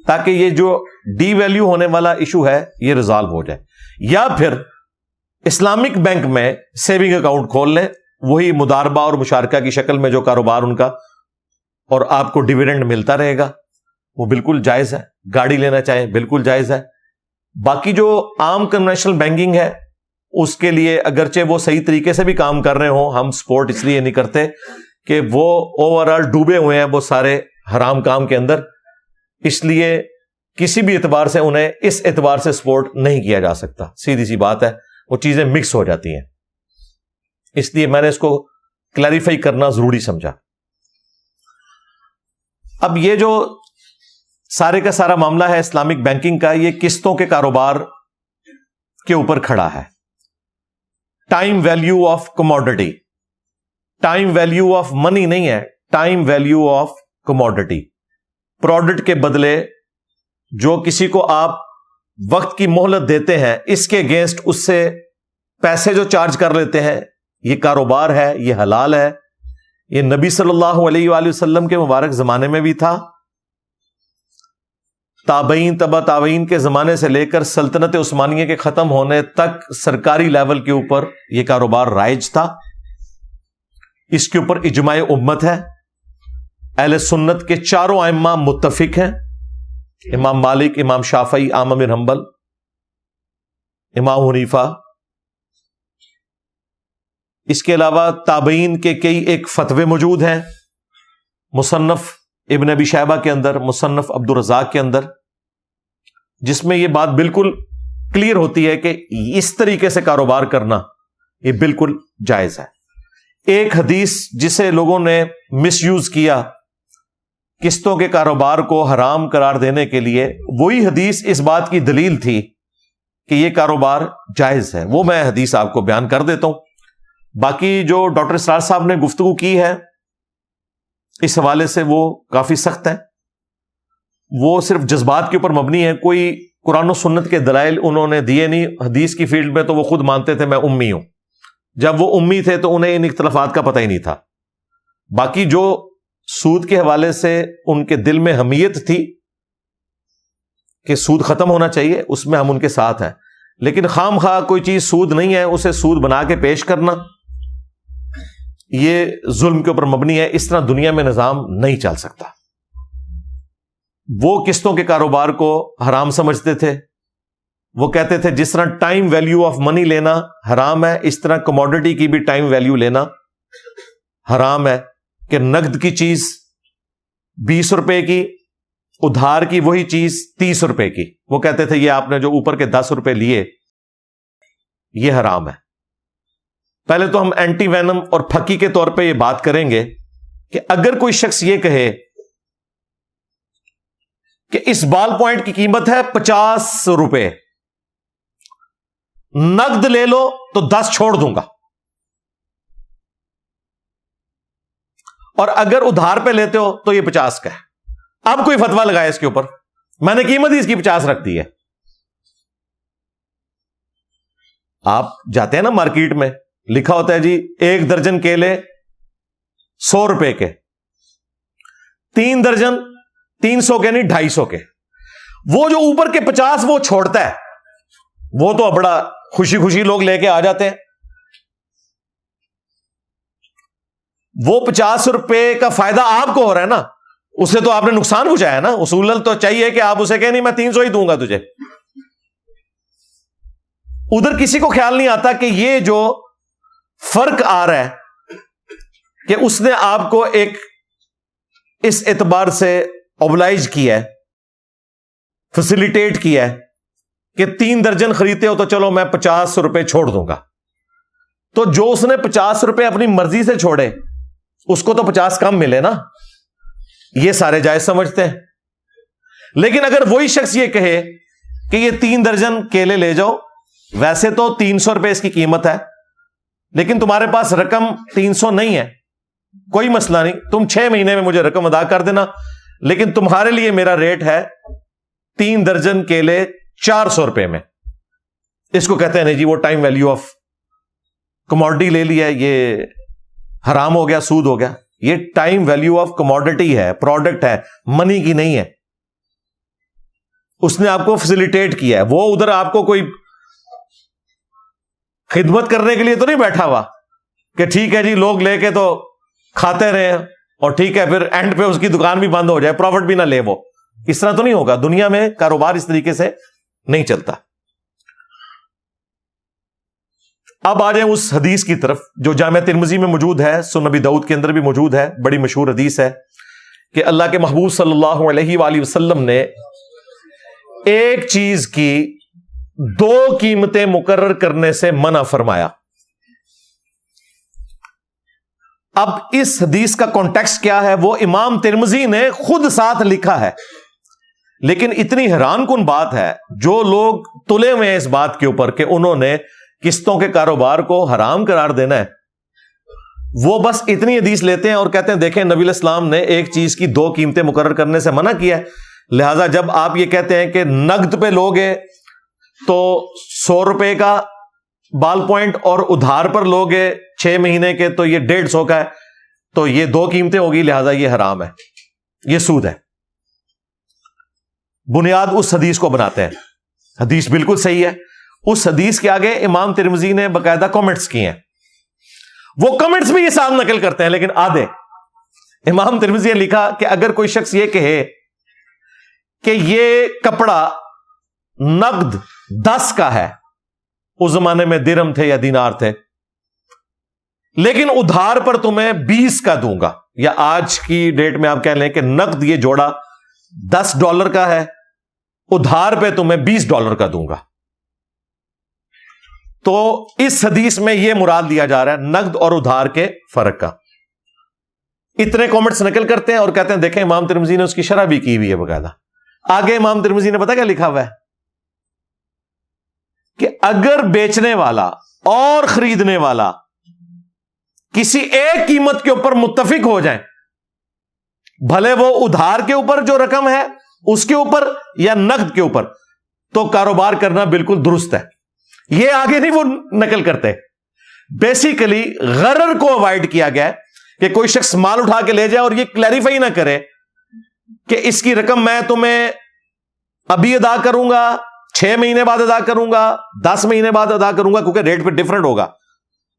تاکہ یہ جو ڈی ویلیو ہونے والا ایشو ہے یہ ریزالو ہو جائے. یا پھر اسلامک بینک میں سیونگ اکاؤنٹ کھول لیں, وہی مداربہ اور مشارکہ کی شکل میں جو کاروبار ان کا, اور آپ کو ڈیویڈنڈ ملتا رہے گا, وہ بالکل جائز ہے. گاڑی لینا چاہیں بالکل جائز ہے. باقی جو عام کنونشنل بینکنگ ہے اس کے لیے اگرچہ وہ صحیح طریقے سے بھی کام کر رہے ہوں, ہم سپورٹ اس لیے نہیں کرتے کہ وہ اوور آل ڈوبے ہوئے ہیں وہ سارے حرام کام کے اندر, اس لیے کسی بھی اعتبار سے انہیں اس اعتبار سے سپورٹ نہیں کیا جا سکتا. سیدھی سی بات ہے, وہ چیزیں مکس ہو جاتی ہیں. اس لیے میں نے اس کو کلیریفائی کرنا ضروری سمجھا. اب یہ جو سارے کا سارا معاملہ ہے اسلامک بینکنگ کا, یہ قسطوں کے کاروبار کے اوپر کھڑا ہے. Time value of commodity, time value of money نہیں ہے, time value of commodity. Product کے بدلے جو کسی کو آپ وقت کی مہلت دیتے ہیں, اس کے اگینسٹ اس سے پیسے جو چارج کر لیتے ہیں, یہ کاروبار ہے, یہ حلال ہے. یہ نبی صلی اللہ علیہ وآلہ وسلم کے مبارک زمانے میں بھی تھا, تابعین تبع تابعین کے زمانے سے لے کر سلطنت عثمانیہ کے ختم ہونے تک سرکاری لیول کے اوپر یہ کاروبار رائج تھا. اس کے اوپر اجماع امت ہے. اہل سنت کے چاروں ائمہ متفق ہیں، امام مالک، امام شافعی، احمد بن حنبل، امام حنیفہ۔ اس کے علاوہ تابعین کے کئی ایک فتوے موجود ہیں، مصنف ابن ابی شیبہ کے اندر، مصنف عبد الرزاق کے اندر، جس میں یہ بات بالکل کلیئر ہوتی ہے کہ اس طریقے سے کاروبار کرنا یہ بالکل جائز ہے۔ ایک حدیث جسے لوگوں نے مس یوز کیا قسطوں کے کاروبار کو حرام قرار دینے کے لیے، وہی حدیث اس بات کی دلیل تھی کہ یہ کاروبار جائز ہے، وہ میں حدیث آپ کو بیان کر دیتا ہوں۔ باقی جو ڈاکٹر اسرار صاحب نے گفتگو کی ہے اس حوالے سے وہ کافی سخت ہے، وہ صرف جذبات کے اوپر مبنی ہے، کوئی قرآن و سنت کے دلائل انہوں نے دیے نہیں۔ حدیث کی فیلڈ میں تو وہ خود مانتے تھے میں امی ہوں، جب وہ امی تھے تو انہیں ان اختلافات کا پتہ ہی نہیں تھا۔ باقی جو سود کے حوالے سے ان کے دل میں حمیت تھی کہ سود ختم ہونا چاہیے، اس میں ہم ان کے ساتھ ہیں، لیکن خام خواہ کوئی چیز سود نہیں ہے اسے سود بنا کے پیش کرنا یہ ظلم کے اوپر مبنی ہے۔ اس طرح دنیا میں نظام نہیں چل سکتا۔ وہ قسطوں کے کاروبار کو حرام سمجھتے تھے، وہ کہتے تھے جس طرح ٹائم ویلیو آف منی لینا حرام ہے، اس طرح کموڈٹی کی بھی ٹائم ویلیو لینا حرام ہے، کہ نقد کی چیز 20 روپے کی، ادھار کی وہی چیز 30 روپے کی، وہ کہتے تھے یہ آپ نے جو اوپر کے 10 روپے لیے یہ حرام ہے۔ پہلے تو ہم اینٹی وینم اور پھکی کے طور پہ یہ بات کریں گے کہ اگر کوئی شخص یہ کہے کہ اس بال پوائنٹ کی قیمت ہے 50 روپے، نقد لے لو تو 10 چھوڑ دوں گا، اور اگر ادھار پہ لیتے ہو تو یہ 50 کا ہے، اب کوئی فتویٰ لگائے اس کے اوپر، میں نے قیمت ہی اس کی 50 رکھ دی ہے۔ آپ جاتے ہیں نا مارکیٹ میں، لکھا ہوتا ہے جی 1 درجن کیلے 100 روپے کے، 3 درجن 300 کے نہیں 250 کے، وہ جو اوپر کے 50 وہ چھوڑتا ہے، وہ تو بڑا خوشی خوشی لوگ لے کے آ جاتے ہیں۔ وہ 50 روپے کا فائدہ آپ کو ہو رہا ہے نا، اسے تو آپ نے نقصان پہنچایا نا۔ اصولاً تو چاہیے کہ آپ اسے کہ نہیں میں 300 ہی دوں گا تجھے۔ ادھر کسی کو خیال نہیں آتا کہ یہ جو فرق آ رہا ہے کہ اس نے آپ کو ایک اس اعتبار سے اوبلائج کیا ہے، فیسیلیٹیٹ کیا ہے کہ 3 درجن خریدتے ہو تو چلو میں 50 روپے چھوڑ دوں گا، تو جو اس نے 50 روپے اپنی مرضی سے چھوڑے اس کو تو 50 کم ملے نا، یہ سارے جائز سمجھتے ہیں۔ لیکن اگر وہی شخص یہ کہے کہ یہ 3 درجن کیلے لے جاؤ، ویسے تو 300 روپے اس کی قیمت ہے، لیکن تمہارے پاس رقم 300 نہیں ہے، کوئی مسئلہ نہیں، تم 6 مہینے میں مجھے رقم ادا کر دینا، لیکن تمہارے لیے میرا ریٹ ہے 3 درجن کیلے 400 روپے میں۔ اس کو کہتے ہیں نہیں جی وہ ٹائم ویلیو آف کموڈٹی لے لیا، یہ حرام ہو گیا، سود ہو گیا۔ یہ ٹائم ویلیو آف کموڈٹی ہے، پروڈکٹ ہے، منی کی نہیں ہے۔ اس نے آپ کو فیسیلیٹیٹ کیا ہے، وہ ادھر آپ کو کوئی خدمت کرنے کے لیے تو نہیں بیٹھا ہوا کہ ٹھیک ہے جی لوگ لے کے تو کھاتے رہے اور ٹھیک ہے پھر اینڈ پہ اس کی دکان بھی بند ہو جائے، پروفٹ بھی نہ لے۔ وہ اس طرح تو نہیں ہوگا، دنیا میں کاروبار اس طریقے سے نہیں چلتا۔ اب آ جائیں اس حدیث کی طرف جو جامع ترمذی میں موجود ہے، سنن نبی داؤد کے اندر بھی موجود ہے، بڑی مشہور حدیث ہے کہ اللہ کے محبوب صلی اللہ علیہ وآلہ وسلم نے ایک چیز کی 2 قیمتیں مقرر کرنے سے منع فرمایا۔ اب اس حدیث کا کانٹیکسٹ کیا ہے وہ امام ترمذی نے خود ساتھ لکھا ہے، لیکن اتنی حیران کن بات ہے جو لوگ تلے ہوئے ہیں اس بات کے اوپر کہ انہوں نے قسطوں کے کاروبار کو حرام قرار دینا ہے، وہ بس اتنی حدیث لیتے ہیں اور کہتے ہیں دیکھیں نبی علیہ السلام نے ایک چیز کی 2 قیمتیں مقرر کرنے سے منع کیا ہے، لہذا جب آپ یہ کہتے ہیں کہ نقد پہ لوگے تو 100 روپے کا بال پوائنٹ اور ادھار پر لوگے 6 مہینے کے تو یہ 150 کا ہے، تو یہ 2 قیمتیں ہوگی، لہذا یہ حرام ہے، یہ سود ہے۔ بنیاد اس حدیث کو بناتے ہیں، حدیث بالکل صحیح ہے، اس حدیث کے آگے امام ترمذی نے باقاعدہ کامنٹس کیے ہیں، وہ کامنٹس بھی یہ صاحب نقل کرتے ہیں لیکن آدھے، امام ترمذی نے لکھا کہ اگر کوئی شخص یہ کہے کہ یہ کپڑا نقد 10 کا ہے، اس زمانے میں درہم تھے یا دینار تھے، لیکن ادھار پر تمہیں 20 کا دوں گا، یا آج کی ڈیٹ میں آپ کہہ لیں کہ نقد یہ جوڑا $10 کا ہے، ادھار پہ تمہیں $20 کا دوں گا، تو اس حدیث میں یہ مراد دیا جا رہا ہے نقد اور ادھار کے فرق کا۔ اتنے کامنٹس نقل کرتے ہیں اور کہتے ہیں دیکھیں امام ترمذی نے اس کی شرح بھی کی ہوئی ہے باقاعدہ۔ آگے امام ترمذی نے پتا کیا لکھا ہوا ہے کہ اگر بیچنے والا اور خریدنے والا کسی ایک قیمت کے اوپر متفق ہو جائیں، بھلے وہ ادھار کے اوپر جو رقم ہے اس کے اوپر یا نقد کے اوپر، تو کاروبار کرنا بالکل درست ہے۔ یہ آگے نہیں وہ نقل کرتے، بیسیکلی غرر کو اوائڈ کیا گیا ہے کہ کوئی شخص مال اٹھا کے لے جائے اور یہ کلیریفائی نہ کرے کہ اس کی رقم میں تمہیں ابھی ادا کروں گا، 6 مہینے بعد ادا کروں گا، 10 مہینے بعد ادا کروں گا، کیونکہ ریٹ پہ ڈفرنٹ ہوگا۔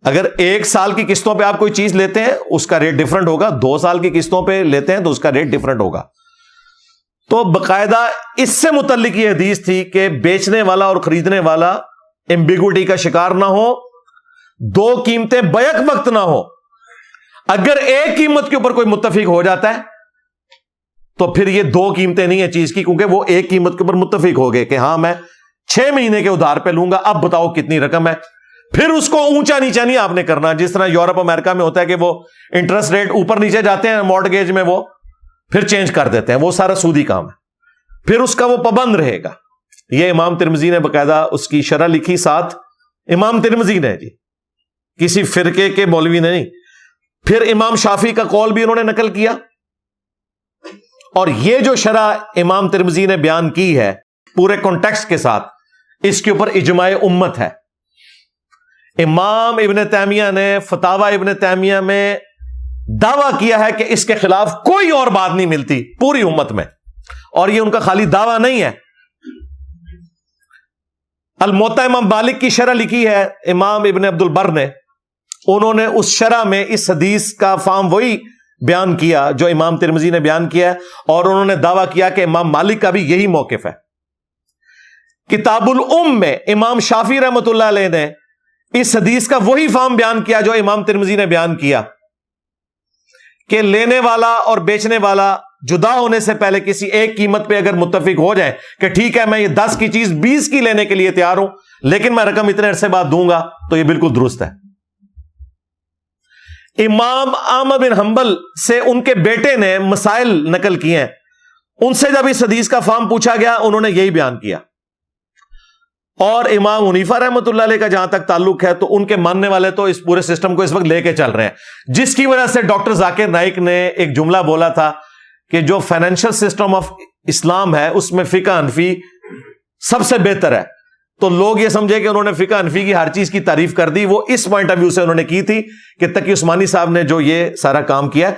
اگر 1 سال کی قسطوں پہ آپ کوئی چیز لیتے ہیں اس کا ریٹ ڈفرنٹ ہوگا، 2 سال کی قسطوں پہ لیتے ہیں تو اس کا ریٹ ڈفرنٹ ہوگا۔ تو باقاعدہ اس سے متعلق یہ حدیث تھی کہ بیچنے والا اور خریدنے والا ایمبیگوٹی کا شکار نہ ہو، 2 قیمتیں بیک وقت نہ ہو۔ اگر ایک قیمت کے اوپر کوئی متفق ہو جاتا ہے تو پھر یہ 2 قیمتیں نہیں ہیں چیز کی، کیونکہ وہ ایک قیمت کے اوپر متفق ہو گئے کہ ہاں میں 6 مہینے کے ادھار پہ لوں گا، اب بتاؤ کتنی رقم ہے۔ پھر اس کو اونچا نیچا نہیں آپ نے کرنا، جس طرح یورپ امریکہ میں ہوتا ہے کہ وہ انٹرسٹ ریٹ اوپر نیچے جاتے ہیں مارٹگیج میں، وہ پھر چینج کر دیتے ہیں، وہ سارا سودی کام ہے، پھر اس کا وہ پابند رہے گا۔ یہ امام ترمذی نے باقاعدہ اس کی شرح لکھی، ساتھ امام ترمذی نے جی، کسی فرقے کے مولوی نے نہیں۔ پھر امام شافعی کا قول بھی انہوں نے نقل کیا، اور یہ جو شرح امام ترمذی نے بیان کی ہے پورے کانٹیکسٹ کے ساتھ، اس کے اوپر اجماع امت ہے۔ امام ابن تیمیہ نے فتاوی ابن تیمیہ میں دعویٰ کیا ہے کہ اس کے خلاف کوئی اور بات نہیں ملتی پوری امت میں، اور یہ ان کا خالی دعویٰ نہیں ہے۔ الموطا امام مالک کی شرح لکھی ہے امام ابن عبد البر نے، انہوں نے اس شرح میں اس حدیث کا فہم وہی بیان کیا جو امام ترمذی نے بیان کیا ہے، اور انہوں نے دعویٰ کیا کہ امام مالک کا بھی یہی موقف ہے۔ کتاب الام میں امام شافعی رحمۃ اللہ علیہ نے اس حدیث کا وہی فہم بیان کیا جو امام ترمذی نے بیان کیا، کہ لینے والا اور بیچنے والا جدا ہونے سے پہلے کسی ایک قیمت پہ اگر متفق ہو جائے کہ ٹھیک ہے میں یہ 10 کی چیز 20 کی لینے کے لیے تیار ہوں، لیکن میں رقم اتنے عرصے بعد دوں گا، تو یہ بالکل درست ہے۔ امام احمد بن حنبل سے ان کے بیٹے نے مسائل نقل کیے ہیں، ان سے جب اس حدیث کا فہم پوچھا گیا انہوں نے یہی بیان کیا۔ اور امام حنیفہ رحمۃ اللہ علیہ کا جہاں تک تعلق ہے تو ان کے ماننے والے تو اس پورے سسٹم کو اس وقت لے کے چل رہے ہیں، جس کی وجہ سے ڈاکٹر ذاکر نائک نے ایک جملہ بولا تھا کہ جو فائنینشل سسٹم آف اسلام ہے اس میں فقہ حنفی سب سے بہتر ہے۔ تو لوگ یہ سمجھے کہ انہوں نے فقہ حنفی کی ہر چیز کی تعریف کر دی، وہ اس پوائنٹ آف ویو سے انہوں نے کی تھی کہ تقی عثمانی صاحب نے جو یہ سارا کام کیا ہے،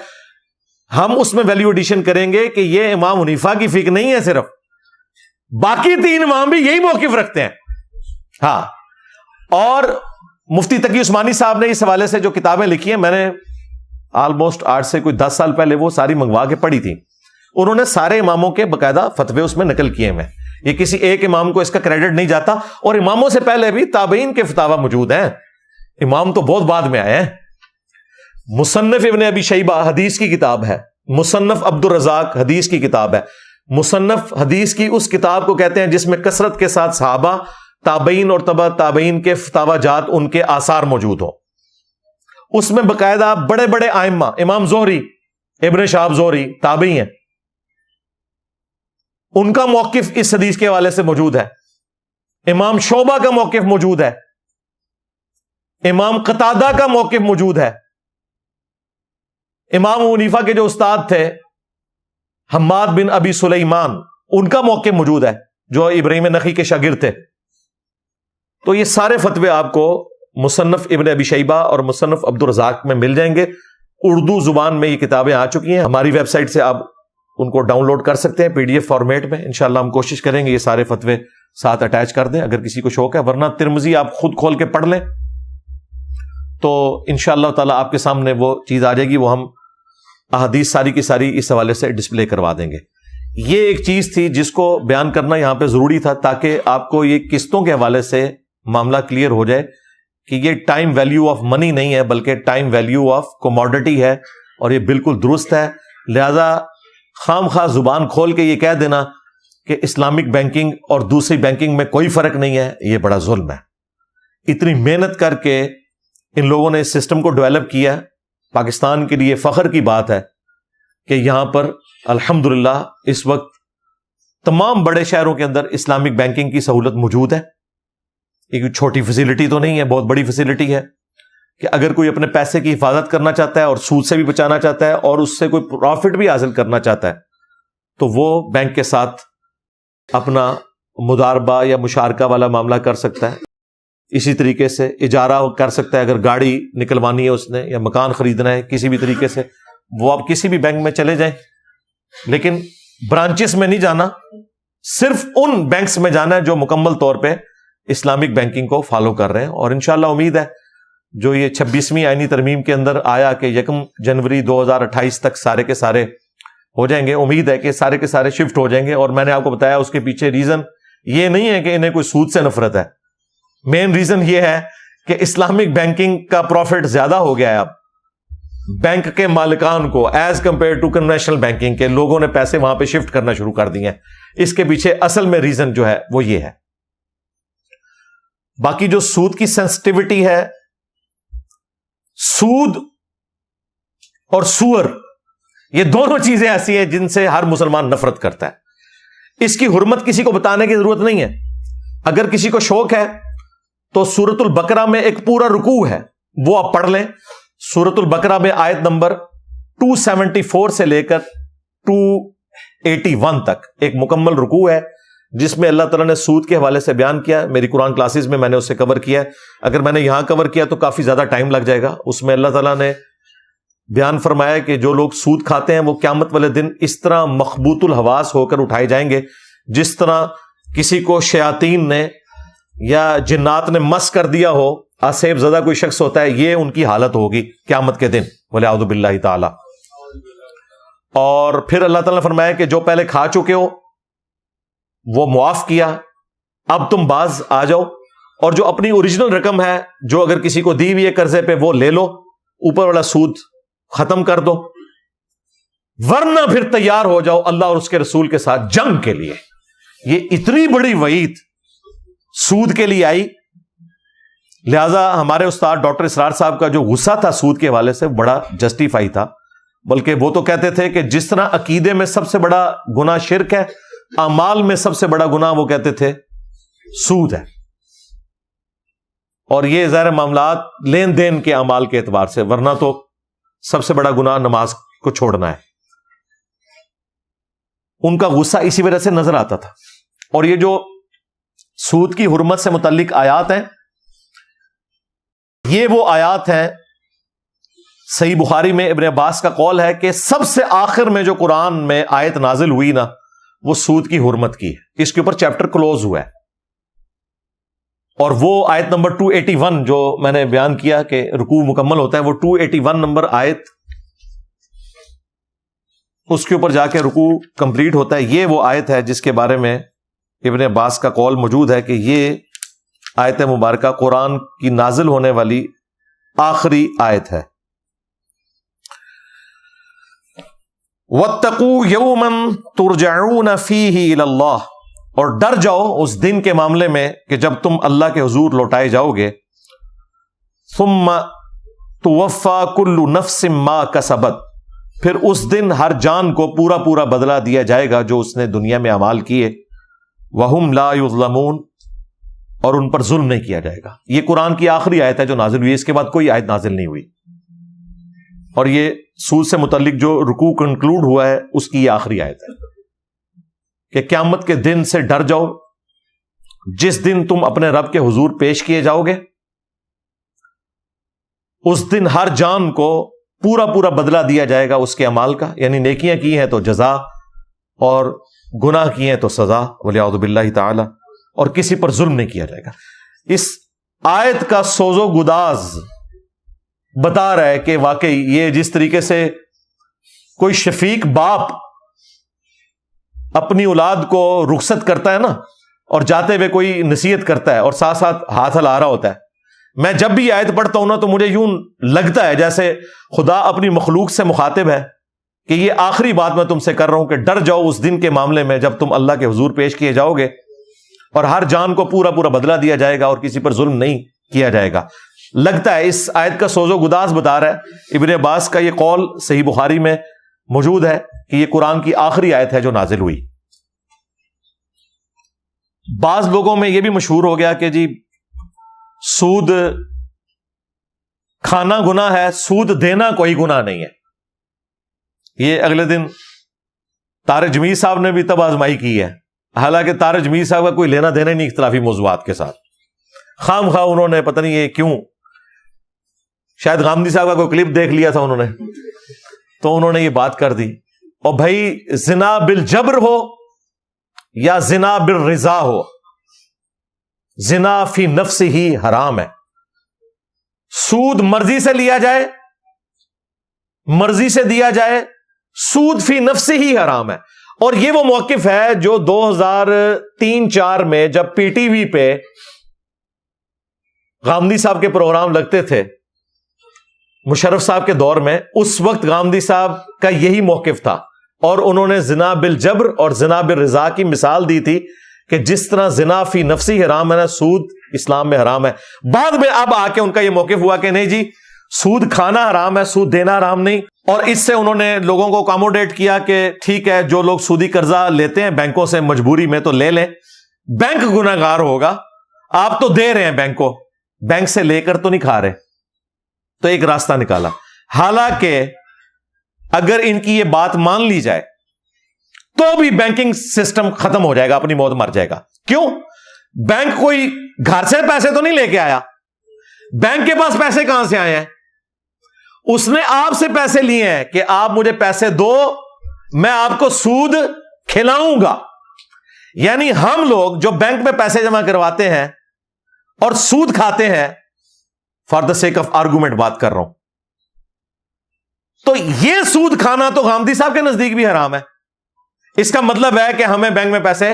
ہم اس میں ویلیو ایڈیشن کریں گے کہ یہ امام حنیفہ کی فقہ نہیں ہے، صرف باقی 3 امام بھی یہی موقف رکھتے ہیں۔ ہاں، اور مفتی تقی عثمانی صاحب نے اس حوالے سے جو کتابیں لکھی ہیں، میں نے آلموسٹ آج سے کوئی 10 سال پہلے وہ ساری منگوا کے پڑھی تھی، انہوں نے سارے اماموں کے باقاعدہ فتوے اس میں نقل کیے ہیں، یہ کسی ایک امام کو اس کا کریڈٹ نہیں جاتا، اور اماموں سے پہلے بھی تابعین کے فتاوی موجود ہیں، امام تو بہت بعد میں آئے ہیں۔ مصنف ابن ابی شیبہ حدیث کی کتاب ہے، مصنف عبد الرزاق حدیث کی کتاب ہے، مصنف حدیث کی اس کتاب کو کہتے ہیں جس میں کثرت کے ساتھ صحابہ، تابعین اور تبع تابعین کے فتاوی جات، ان کے آثار موجود ہوں۔ اس میں باقاعدہ بڑے بڑے ائمہ، امام زہری، ابن شہاب زہری تابعی ہیں، ان کا موقف اس حدیث کے حوالے سے موجود ہے، امام شعبہ کا موقف موجود ہے، امام قتادہ کا موقف موجود ہے، امام حنیفہ کے جو استاد تھے حماد بن ابی سلیمان، ان کا موقف موجود ہے جو ابراہیم نخعی کے شاگرد تھے۔ تو یہ سارے فتوے آپ کو مصنف ابن ابی شیبہ اور مصنف عبد الرزاق میں مل جائیں گے، اردو زبان میں یہ کتابیں آ چکی ہیں، ہماری ویب سائٹ سے آپ ان کو ڈاؤن لوڈ کر سکتے ہیں PDF فارمیٹ میں۔ انشاءاللہ ہم کوشش کریں گے یہ سارے فتوے ساتھ اٹیچ کر دیں اگر کسی کو شوق ہے، ورنہ ترمذی آپ خود کھول کے پڑھ لیں تو انشاءاللہ تعالی آپ کے سامنے وہ چیز آ جائے گی، وہ ہم احادیث ساری کی ساری اس حوالے سے ڈسپلے کروا دیں گے. یہ ایک چیز تھی جس کو بیان کرنا یہاں پہ ضروری تھا تاکہ آپ کو یہ قسطوں کے حوالے سے معاملہ کلیئر ہو جائے کہ یہ ٹائم ویلیو آف منی نہیں ہے بلکہ ٹائم ویلیو آف کوموڈٹی ہے, اور یہ بالکل درست ہے. لہذا خام خواہ زبان کھول کے یہ کہہ دینا کہ اسلامک بینکنگ اور دوسری بینکنگ میں کوئی فرق نہیں ہے, یہ بڑا ظلم ہے. اتنی محنت کر کے ان لوگوں نے اس سسٹم کو ڈیولپ کیا. پاکستان کے لیے فخر کی بات ہے کہ یہاں پر الحمدللہ اس وقت تمام بڑے شہروں کے اندر اسلامک بینکنگ کی سہولت موجود ہے. ایک چھوٹی فیسلٹی تو نہیں ہے, بہت بڑی فیسلٹی ہے کہ اگر کوئی اپنے پیسے کی حفاظت کرنا چاہتا ہے اور سود سے بھی بچانا چاہتا ہے اور اس سے کوئی پروفٹ بھی حاصل کرنا چاہتا ہے تو وہ بینک کے ساتھ اپنا مضاربہ یا مشارکہ والا معاملہ کر سکتا ہے. اسی طریقے سے اجارہ کر سکتا ہے, اگر گاڑی نکلوانی ہے اس نے یا مکان خریدنا ہے کسی بھی طریقے سے, وہ آپ کسی بھی بینک میں چلے جائیں, لیکن برانچز میں نہیں جانا, صرف ان بینکس میں جانا ہے جو مکمل طور پہ اسلامک بینکنگ کو فالو کر رہے ہیں. اور انشاءاللہ امید ہے جو یہ 26ویں آئینی ترمیم کے اندر آیا کہ 1 جنوری 2028 تک سارے کے سارے ہو جائیں گے, امید ہے کہ سارے کے سارے شفٹ ہو جائیں گے. اور میں نے آپ کو بتایا اس کے پیچھے ریزن یہ نہیں ہے کہ انہیں کوئی سود سے نفرت ہے, مین ریزن یہ ہے کہ اسلامک بینکنگ کا پروفٹ زیادہ ہو گیا ہے. اب بینک کے مالکان کو as compare to conventional banking کے لوگوں نے پیسے وہاں پہ شفٹ کرنا شروع کر دیے ہیں. اس کے پیچھے اصل میں ریزن جو ہے وہ یہ ہے. باقی جو سود کی سینسٹیوٹی ہے, سود اور سور یہ دونوں چیزیں ایسی ہیں جن سے ہر مسلمان نفرت کرتا ہے. اس کی حرمت کسی کو بتانے کی ضرورت نہیں ہے. اگر کسی کو شوق ہے تو سورۃ البقرہ میں ایک پورا رکوع ہے, وہ آپ پڑھ لیں. سورۃ البقرہ میں آیت نمبر 274 سے لے کر 281 تک ایک مکمل رکوع ہے جس میں اللہ تعالیٰ نے سود کے حوالے سے بیان کیا. میری قرآن کلاسز میں میں نے اسے کور کیا ہے, اگر میں نے یہاں کور کیا تو کافی زیادہ ٹائم لگ جائے گا. اس میں اللہ تعالیٰ نے بیان فرمایا کہ جو لوگ سود کھاتے ہیں وہ قیامت والے دن اس طرح مخبوط الحواس ہو کر اٹھائے جائیں گے جس طرح کسی کو شیاطین نے یا جنات نے مس کر دیا ہو, آسیب زدہ کوئی شخص ہوتا ہے, یہ ان کی حالت ہوگی قیامت کے دن, وَلِعَوْذُ بِاللَّهِ تعالی. اور پھر اللہ تعالیٰ نے فرمایا کہ جو پہلے کھا چکے ہو وہ معاف کیا, اب تم باز آ جاؤ, اور جو اپنی اوریجنل رقم ہے جو اگر کسی کو دی ہوئی ہے قرضے پہ وہ لے لو, اوپر والا سود ختم کر دو, ورنہ پھر تیار ہو جاؤ اللہ اور اس کے رسول کے ساتھ جنگ کے لیے. یہ اتنی بڑی وعید سود کے لیے آئی, لہذا ہمارے استاد ڈاکٹر اسرار صاحب کا جو غصہ تھا سود کے حوالے سے بڑا جسٹیفائی تھا. بلکہ وہ تو کہتے تھے کہ جس طرح عقیدے میں سب سے بڑا گناہ شرک ہے, اعمال میں سب سے بڑا گناہ وہ کہتے تھے سود ہے. اور یہ ظاہر معاملات لین دین کے اعمال کے اعتبار سے, ورنہ تو سب سے بڑا گناہ نماز کو چھوڑنا ہے. ان کا غصہ اسی وجہ سے نظر آتا تھا. اور یہ جو سود کی حرمت سے متعلق آیات ہیں, یہ وہ آیات ہیں, صحیح بخاری میں ابن عباس کا قول ہے کہ سب سے آخر میں جو قرآن میں آیت نازل ہوئی نا وہ سود کی حرمت کی ہے. اس کے اوپر چیپٹر کلوز ہوا ہے. اور وہ آیت نمبر 281 جو میں نے بیان کیا کہ رکوع مکمل ہوتا ہے, وہ 281 نمبر آیت, اس کے اوپر جا کے رکوع کمپلیٹ ہوتا ہے. یہ وہ آیت ہے جس کے بارے میں ابن عباس کا قول موجود ہے کہ یہ آیت مبارکہ قرآن کی نازل ہونے والی آخری آیت ہے. وَاتَّقُوا يَوْمًا تُرْجَعُونَ فِيهِ إِلَى اللَّهِ, اور ڈر جاؤ اس دن کے معاملے میں کہ جب تم اللہ کے حضور لوٹائے جاؤ گے. ثُمَّ تُوَفَّى كُلُّ نَفْسٍ مَا كَسَبَتْ, پھر اس دن ہر جان کو پورا پورا بدلہ دیا جائے گا جو اس نے دنیا میں اعمال کیے. وَهُمْ لَا يُظْلَمُونَ, اور ان پر ظلم نہیں کیا جائے گا. یہ قرآن کی آخری آیت ہے جو نازل ہوئی, اس کے بعد کوئی آیت نازل نہیں ہوئی. اور یہ سود سے متعلق جو رکوع کنکلوڈ ہوا ہے اس کی یہ آخری آیت ہے کہ قیامت کے دن سے ڈر جاؤ جس دن تم اپنے رب کے حضور پیش کیے جاؤ گے. اس دن ہر جان کو پورا پورا بدلہ دیا جائے گا اس کے اعمال کا, یعنی نیکیاں کی ہیں تو جزا اور گناہ کی ہیں تو سزا, وَلِعَوْذُ بِاللَّهِ تعالی. اور کسی پر ظلم نہیں کیا جائے گا. اس آیت کا سوز و گداز بتا رہا ہے کہ واقعی یہ جس طریقے سے کوئی شفیق باپ اپنی اولاد کو رخصت کرتا ہے نا اور جاتے ہوئے کوئی نصیحت کرتا ہے اور ساتھ ساتھ ہاتھ ہلا رہا ہوتا ہے، میں جب بھی آیت پڑھتا ہوں نا تو مجھے یوں لگتا ہے جیسے خدا اپنی مخلوق سے مخاطب ہے کہ یہ آخری بات میں تم سے کر رہا ہوں کہ ڈر جاؤ اس دن کے معاملے میں جب تم اللہ کے حضور پیش کیے جاؤ گے اور ہر جان کو پورا پورا بدلہ دیا جائے گا اور کسی پر ظلم نہیں کیا جائے گا۔ لگتا ہے اس آیت کا سوز و گداز بتا رہا ہے۔ ابن عباس کا یہ قول صحیح بخاری میں موجود ہے کہ یہ قرآن کی آخری آیت ہے جو نازل ہوئی۔ بعض لوگوں میں یہ بھی مشہور ہو گیا کہ جی سود کھانا گناہ ہے، سود دینا کوئی گناہ نہیں ہے۔ یہ اگلے دن طارق جمیل صاحب نے بھی تب آزمائی کی ہے، حالانکہ طارق جمیل صاحب کا کوئی لینا دینا نہیں اختلافی موضوعات کے ساتھ، خام خواہ انہوں نے پتہ نہیں یہ کیوں، شاید غامدی صاحب کا کوئی کلپ دیکھ لیا تھا انہوں نے تو انہوں نے یہ بات کر دی۔ اور بھائی زنا بالجبر ہو یا زنا بالرضا ہو، زنا فی نفس ہی حرام ہے۔ سود مرضی سے لیا جائے، مرضی سے دیا جائے، سود فی نفس ہی حرام ہے۔ اور یہ وہ موقف ہے جو 2003-04 میں جب پی ٹی وی پہ غامدی صاحب کے پروگرام لگتے تھے مشرف صاحب کے دور میں، اس وقت غامدی صاحب کا یہی موقف تھا اور انہوں نے زنا بالجبر اور زنا بالرضا کی مثال دی تھی کہ جس طرح زنا فی نفسی حرام ہے نا، سود اسلام میں حرام ہے۔ بعد میں اب آ کے ان کا یہ موقف ہوا کہ نہیں جی سود کھانا حرام ہے، سود دینا حرام نہیں، اور اس سے انہوں نے لوگوں کو اکاموڈیٹ کیا کہ ٹھیک ہے جو لوگ سودی قرضہ لیتے ہیں بینکوں سے مجبوری میں تو لے لیں، بینک گناہ گار ہوگا، آپ تو دے رہے ہیں بینک کو، بینک سے لے کر تو نہیں کھا رہے، تو ایک راستہ نکالا۔ حالانکہ اگر ان کی یہ بات مان لی جائے تو بھی بینکنگ سسٹم ختم ہو جائے گا، اپنی موت مر جائے گا۔ کیوں؟ بینک کوئی گھر سے پیسے تو نہیں لے کے آیا، بینک کے پاس پیسے کہاں سے آئے ہیں؟ اس نے آپ سے پیسے لیے ہیں کہ آپ مجھے پیسے دو، میں آپ کو سود کھلاؤں گا۔ یعنی ہم لوگ جو بینک میں پیسے جمع کرواتے ہیں اور سود کھاتے ہیں، for the sake of argument بات کر رہا ہوں، تو یہ سود کھانا تو غامدی صاحب کے نزدیک بھی حرام ہے۔ اس کا مطلب ہے کہ ہمیں بینک میں پیسے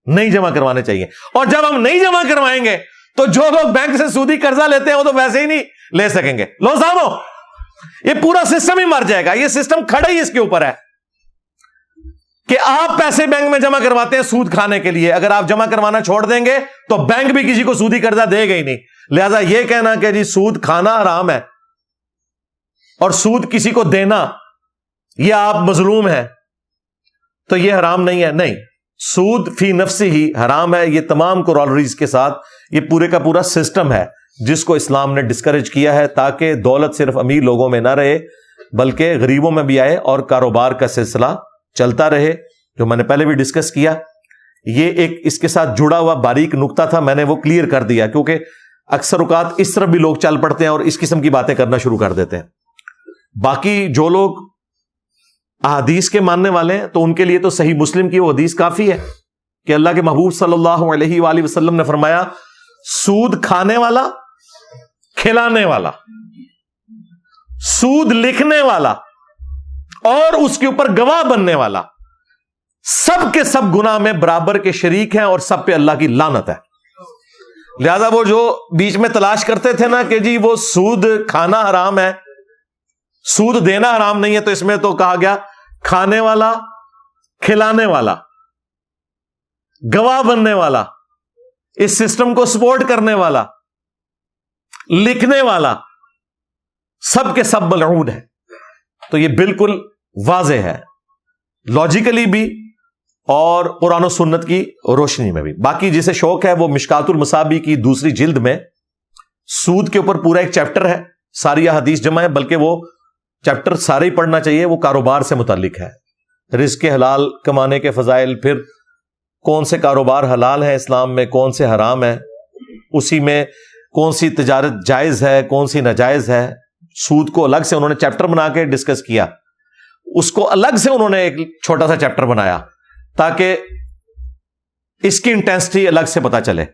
نہیں جمع کروانے چاہیے، اور جب ہم نہیں جمع کروائیں گے تو جو لوگ بینک سے سودی قرضہ لیتے ہیں وہ تو ویسے ہی نہیں لے سکیں گے۔ لو سامو، یہ پورا سسٹم ہی مر جائے گا۔ یہ سسٹم کھڑا ہی اس کے اوپر ہے کہ آپ پیسے بینک میں جمع کرواتے ہیں سود کھانے کے لیے، اگر آپ جمع کروانا چھوڑ دیں گے تو بینک بھی کسی کو سودی قرضہ دے گا ہی نہیں۔ لہذا یہ کہنا کہ جی سود کھانا حرام ہے اور سود کسی کو دینا یہ آپ مظلوم ہیں تو یہ حرام نہیں ہے، نہیں، سود فی نفسی ہی حرام ہے۔ یہ تمام کورالریز کے ساتھ یہ پورے کا پورا سسٹم ہے جس کو اسلام نے ڈسکریج کیا ہے تاکہ دولت صرف امیر لوگوں میں نہ رہے بلکہ غریبوں میں بھی آئے اور کاروبار کا سلسلہ چلتا رہے، جو میں نے پہلے بھی ڈسکس کیا۔ یہ ایک اس کے ساتھ جڑا ہوا باریک نقطہ تھا، میں نے وہ کلیئر کر دیا، کیونکہ اکثر اوقات اس طرف بھی لوگ چل پڑتے ہیں اور اس قسم کی باتیں کرنا شروع کر دیتے ہیں۔ باقی جو لوگ احادیث کے ماننے والے ہیں تو ان کے لیے تو صحیح مسلم کی وہ حدیث کافی ہے کہ اللہ کے محبوب صلی اللہ علیہ وآلہ وسلم نے فرمایا، سود کھانے والا، کھلانے والا، سود لکھنے والا اور اس کے اوپر گواہ بننے والا، سب کے سب گناہ میں برابر کے شریک ہیں اور سب پہ اللہ کی لعنت ہے۔ لہذا وہ جو بیچ میں تلاش کرتے تھے نا کہ جی وہ سود کھانا حرام ہے، سود دینا حرام نہیں ہے، تو اس میں تو کہا گیا کھانے والا، کھلانے والا، گواہ بننے والا، اس سسٹم کو سپورٹ کرنے والا، لکھنے والا، سب کے سب ملعون ہے۔ تو یہ بالکل واضح ہے لاجیکلی بھی اور قرآن و سنت کی روشنی میں بھی۔ باقی جسے شوق ہے وہ مشکات المصابیح کی دوسری جلد میں سود کے اوپر پورا ایک چیپٹر ہے، ساری احادیث جمع ہے، بلکہ وہ چیپٹر سارے ہی پڑھنا چاہیے، وہ کاروبار سے متعلق ہے، رزق حلال کمانے کے فضائل، پھر کون سے کاروبار حلال ہیں اسلام میں، کون سے حرام ہیں، اسی میں کون سی تجارت جائز ہے، کون سی ناجائز ہے۔ سود کو الگ سے انہوں نے چیپٹر بنا کے ڈسکس کیا، اس کو الگ سے انہوں نے ایک چھوٹا سا چیپٹر بنایا تاکہ اس کی انٹینسٹی الگ سے پتا چلے۔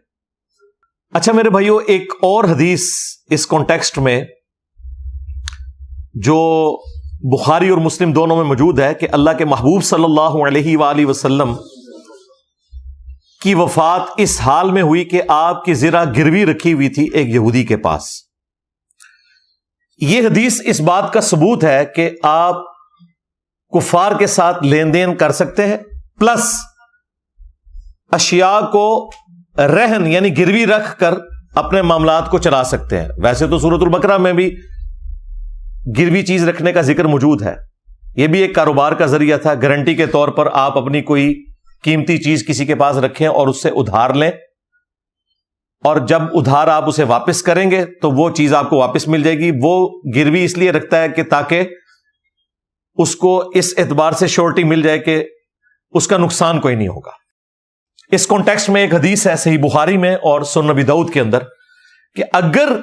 اچھا میرے بھائیو، ایک اور حدیث اس کانٹیکسٹ میں جو بخاری اور مسلم دونوں میں موجود ہے کہ اللہ کے محبوب صلی اللہ علیہ وآلہ وسلم کی وفات اس حال میں ہوئی کہ آپ کی زرہ گروی رکھی ہوئی تھی ایک یہودی کے پاس. یہ حدیث اس بات کا ثبوت ہے کہ آپ کفار کے ساتھ لین دین کر سکتے ہیں، پلس اشیاء کو رہن یعنی گروی رکھ کر اپنے معاملات کو چلا سکتے ہیں. ویسے تو سورۃ البقرہ میں بھی گروی چیز رکھنے کا ذکر موجود ہے. یہ بھی ایک کاروبار کا ذریعہ تھا. گارنٹی کے طور پر آپ اپنی کوئی قیمتی چیز کسی کے پاس رکھیں اور اس سے ادھار لیں، اور جب ادھار آپ اسے واپس کریں گے تو وہ چیز آپ کو واپس مل جائے گی. وہ گروی اس لیے رکھتا ہے کہ تاکہ اس کو اس اعتبار سے شورٹی مل جائے کہ اس کا نقصان کوئی نہیں ہوگا. اس کانٹیکسٹ میں ایک حدیث ہے صحیح بخاری میں اور سنن نبی داؤد کے اندر کہ اگر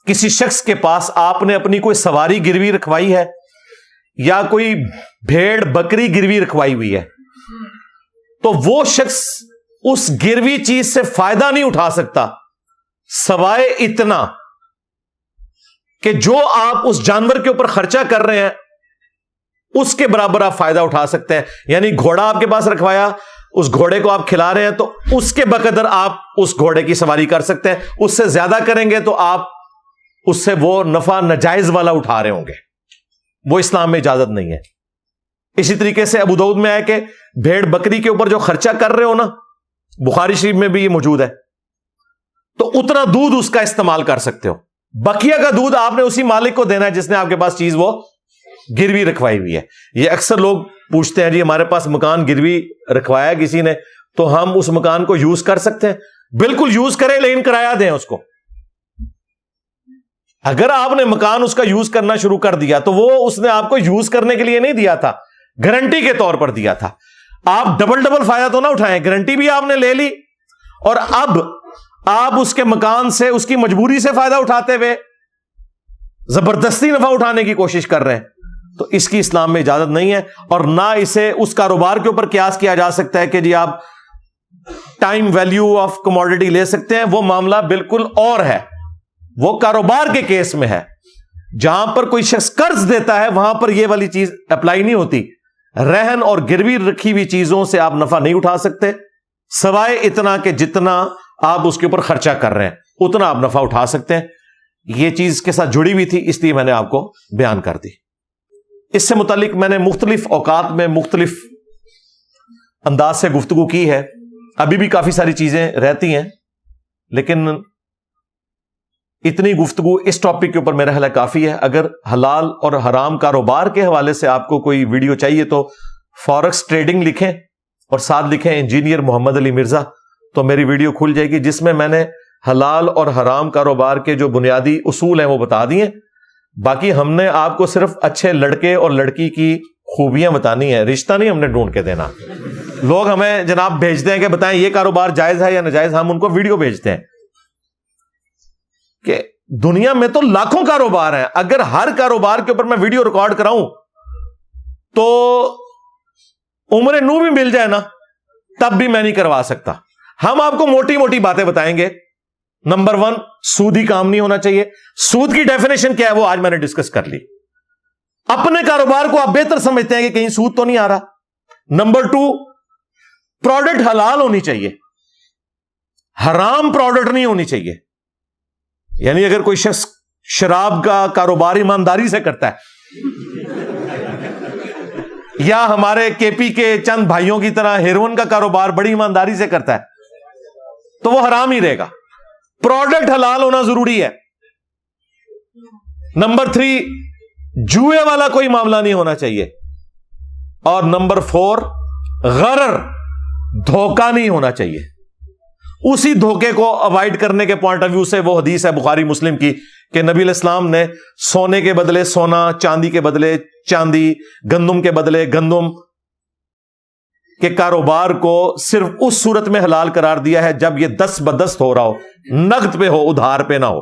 کسی شخص کے پاس آپ نے اپنی کوئی سواری گروی رکھوائی ہے یا کوئی بھیڑ بکری گروی رکھوائی ہوئی ہے تو وہ شخص اس گروی چیز سے فائدہ نہیں اٹھا سکتا سوائے اتنا کہ جو آپ اس جانور کے اوپر خرچہ کر رہے ہیں اس کے برابر آپ فائدہ اٹھا سکتے ہیں. یعنی گھوڑا آپ کے پاس رکھوایا، اس گھوڑے کو آپ کھلا رہے ہیں تو اس کے بقدر آپ اس گھوڑے کی سواری کر سکتے ہیں. اس سے زیادہ کریں گے تو آپ اس سے وہ نفع ناجائز والا اٹھا رہے ہوں گے. وہ اسلام میں اجازت نہیں ہے. اسی طریقے سے ابو داؤد میں آیا کہ بھیڑ بکری کے اوپر جو خرچہ کر رہے ہو نا، بخاری شریف میں بھی یہ موجود ہے، تو اتنا دودھ اس کا استعمال کر سکتے ہو. بقیہ کا دودھ آپ نے اسی مالک کو دینا ہے جس نے آپ کے پاس چیز وہ گروی رکھوائی ہوئی ہے. یہ اکثر لوگ پوچھتے ہیں جی ہمارے پاس مکان گروی رکھوایا کسی نے تو ہم اس مکان کو یوز کر سکتے ہیں؟ بالکل یوز کریں، لیکن کرایہ دیں اس کو. اگر آپ نے مکان اس کا یوز کرنا شروع کر دیا تو وہ اس نے آپ کو یوز کرنے کے لیے نہیں دیا تھا، گارنٹی کے طور پر دیا تھا. آپ ڈبل فائدہ تو نہ اٹھائیں، گارنٹی بھی آپ نے لے لی اور اب آپ اس کے مکان سے اس کی مجبوری سے فائدہ اٹھاتے ہوئے زبردستی نفع اٹھانے کی کوشش کر رہے ہیں. تو اس کی اسلام میں اجازت نہیں ہے، اور نہ اسے اس کاروبار کے اوپر قیاس کیا جا سکتا ہے کہ جی آپ ٹائم ویلیو آف کموڈٹی لے سکتے ہیں. وہ معاملہ بالکل اور ہے، وہ کاروبار کے کیس میں ہے. جہاں پر کوئی شخص قرض دیتا ہے وہاں پر یہ والی چیز اپلائی نہیں ہوتی. رہن اور گروی رکھی ہوئی چیزوں سے آپ نفع نہیں اٹھا سکتے سوائے اتنا کہ جتنا آپ اس کے اوپر خرچہ کر رہے ہیں اتنا آپ نفع اٹھا سکتے ہیں. یہ چیز کے ساتھ جڑی ہوئی تھی، اس لیے میں نے آپ کو بیان کر دی. اس سے متعلق میں نے مختلف اوقات میں مختلف انداز سے گفتگو کی ہے. ابھی بھی کافی ساری چیزیں رہتی ہیں، لیکن اتنی گفتگو اس ٹاپک کے اوپر میرا خیال کافی ہے. اگر حلال اور حرام کاروبار کے حوالے سے آپ کو کوئی ویڈیو چاہیے تو فارکس ٹریڈنگ لکھیں اور ساتھ لکھیں انجینئر محمد علی مرزا، تو میری ویڈیو کھل جائے گی جس میں میں نے حلال اور حرام کاروبار کے جو بنیادی اصول ہیں وہ بتا دیے. باقی ہم نے آپ کو صرف اچھے لڑکے اور لڑکی کی خوبیاں بتانی ہیں، رشتہ نہیں ہم نے ڈھونڈ کے دینا. لوگ ہمیں جناب بھیجتے ہیں کہ بتائیں یہ کاروبار جائز ہے یا ناجائز. ہم ان کو ویڈیو بھیجتے ہیں کہ دنیا میں تو لاکھوں کاروبار ہیں، اگر ہر کاروبار کے اوپر میں ویڈیو ریکارڈ کراؤں تو عمر نو بھی مل جائے نا تب بھی میں نہیں کروا سکتا. ہم آپ کو موٹی موٹی باتیں بتائیں گے. نمبر 1، سودی کام نہیں ہونا چاہیے. سود کی ڈیفینیشن کیا ہے وہ آج میں نے ڈسکس کر لی. اپنے کاروبار کو آپ بہتر سمجھتے ہیں کہ کہیں سود تو نہیں آ رہا. نمبر 2، پروڈکٹ حلال ہونی چاہیے، حرام پروڈکٹ نہیں ہونی چاہیے. یعنی اگر کوئی شخص شراب کا کاروبار ایمانداری سے کرتا ہے یا ہمارے کے پی کے چند بھائیوں کی طرح ہیروئن کا کاروبار بڑی ایمانداری سے کرتا ہے تو وہ حرام ہی رہے گا. پروڈکٹ حلال ہونا ضروری ہے. نمبر 3، جوئے والا کوئی معاملہ نہیں ہونا چاہیے. اور نمبر 4، غرر، دھوکہ نہیں ہونا چاہیے. اسی دھوکے کو اوائڈ کرنے کے پوائنٹ آف ویو سے وہ حدیث ہے بخاری مسلم کی کہ نبی علیہ السلام نے سونے کے بدلے سونا، چاندی کے بدلے چاندی، گندم کے بدلے گندم کے کاروبار کو صرف اس صورت میں حلال قرار دیا ہے جب یہ دست بدست ہو رہا ہو، نقد پہ ہو، ادھار پہ نہ ہو.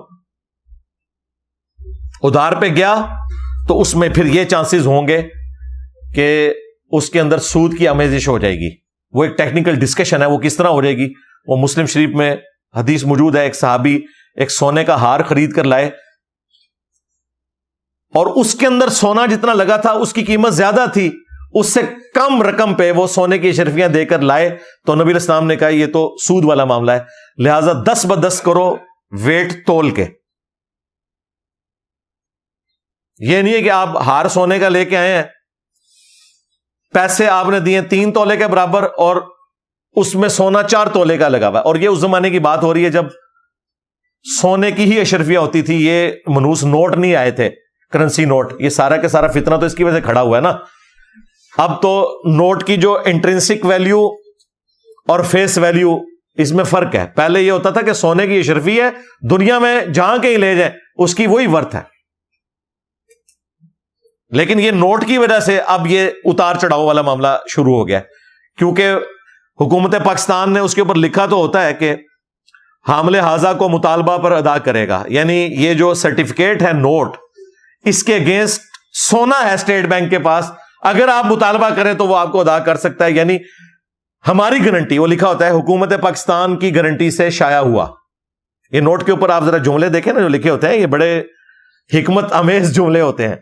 ادھار پہ گیا تو اس میں پھر یہ چانسز ہوں گے کہ اس کے اندر سود کی آمیزش ہو جائے گی. وہ ایک ٹیکنیکل ڈسکشن ہے، وہ کس طرح ہو جائے گی. وہ مسلم شریف میں حدیث موجود ہے، ایک صحابی ایک سونے کا ہار خرید کر لائے، اور اس کے اندر سونا جتنا لگا تھا اس کی قیمت زیادہ تھی، اس سے کم رقم پہ وہ سونے کی اشرفیاں دے کر لائے، تو نبی علیہ السلام نے کہا یہ تو سود والا معاملہ ہے، لہذا 10 ب 10 کرو ویٹ تول کے. یہ نہیں ہے کہ آپ ہار سونے کا لے کے آئے ہیں، پیسے آپ نے دیے 3 تولے کے برابر اور اس میں سونا 4 تولے کا لگا ہوا ہے. اور یہ اس زمانے کی بات ہو رہی ہے جب سونے کی ہی اشرفیاں ہوتی تھی، یہ منوس نوٹ نہیں آئے تھے، کرنسی نوٹ. یہ سارا کے سارا فتنہ تو اس کی وجہ سے کھڑا ہوا ہے نا. اب تو نوٹ کی جو انٹرنسک ویلیو اور فیس ویلیو اس میں فرق ہے. پہلے یہ ہوتا تھا کہ سونے کی اشرفی ہے، دنیا میں جہاں کہیں لے جائیں اس کی وہی ورتھ ہے، لیکن یہ نوٹ کی وجہ سے اب یہ اتار چڑھاؤ والا معاملہ شروع ہو گیا، کیونکہ حکومت پاکستان نے اس کے اوپر لکھا تو ہوتا ہے کہ حامل حاضہ کو مطالبہ پر ادا کرے گا، یعنی یہ جو سرٹیفکیٹ ہے نوٹ، اس کے اگینسٹ سونا ہے اسٹیٹ بینک کے پاس، اگر آپ مطالبہ کریں تو وہ آپ کو ادا کر سکتا ہے. یعنی ہماری گارنٹی، وہ لکھا ہوتا ہے حکومت پاکستان کی گارنٹی سے شائع ہوا. یہ نوٹ کے اوپر آپ ذرا جملے دیکھیں نا جو لکھے ہوتے ہیں، یہ بڑے حکمت امیز جملے ہوتے ہیں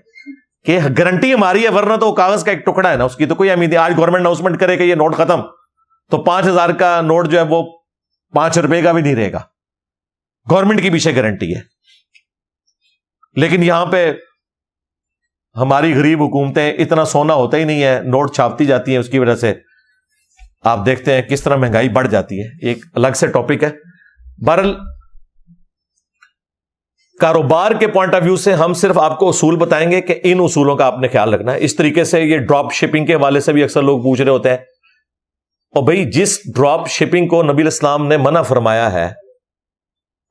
کہ گارنٹی ہماری ہے، ورنہ تو کاغذ کا ایک ٹکڑا ہے نا، اس کی تو کوئی اہمیت نہیں. آج گورنمنٹ اناؤنسمنٹ کرے کہ یہ نوٹ ختم، تو 5000 کا نوٹ جو ہے وہ 5 روپے کا بھی نہیں رہے گا. گورنمنٹ کی پیچھے گارنٹی ہے. لیکن یہاں پہ ہماری غریب حکومتیں، اتنا سونا ہوتا ہی نہیں ہے، نوٹ چھاپتی جاتی ہیں، اس کی وجہ سے آپ دیکھتے ہیں کس طرح مہنگائی بڑھ جاتی ہے. ایک الگ سے ٹاپک ہے. بہرحال کاروبار کے پوائنٹ آف ویو سے ہم صرف آپ کو اصول بتائیں گے کہ ان اصولوں کا آپ نے خیال رکھنا ہے. اس طریقے سے یہ ڈراپ شپنگ کے حوالے سے بھی اکثر لوگ پوچھ رہے ہوتے ہیں، اور بھائی جس ڈراپ شپنگ کو نبی علیہ السلام نے منع فرمایا ہے،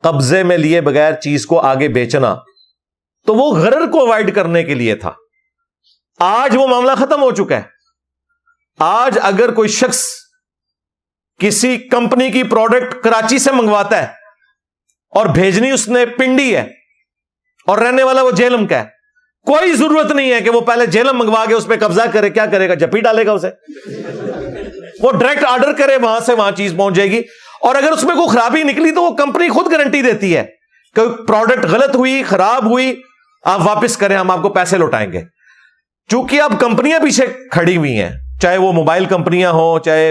قبضے میں لیے بغیر چیز کو آگے بیچنا، تو وہ غرر کو اوائڈ کرنے کے لیے تھا. آج وہ معاملہ ختم ہو چکا ہے. آج اگر کوئی شخص کسی کمپنی کی پروڈکٹ کراچی سے منگواتا ہے اور بھیجنی اس نے پنڈی ہے اور رہنے والا وہ جہلم کا ہے، کوئی ضرورت نہیں ہے کہ وہ پہلے جہلم منگوا کے اس پہ قبضہ کرے. کیا کرے گا؟ جپی ڈالے گا اسے. وہ ڈائریکٹ آرڈر کرے، وہاں سے وہاں چیز پہنچ جائے گی. اور اگر اس میں کوئی خرابی نکلی تو وہ کمپنی خود گارنٹی دیتی ہے کہ پروڈکٹ غلط ہوئی، خراب ہوئی، آپ واپس کریں، ہم آپ کو پیسے لوٹائیں گے. چونکہ اب کمپنیاں پیچھے کھڑی ہوئی ہیں، چاہے وہ موبائل کمپنیاں ہوں، چاہے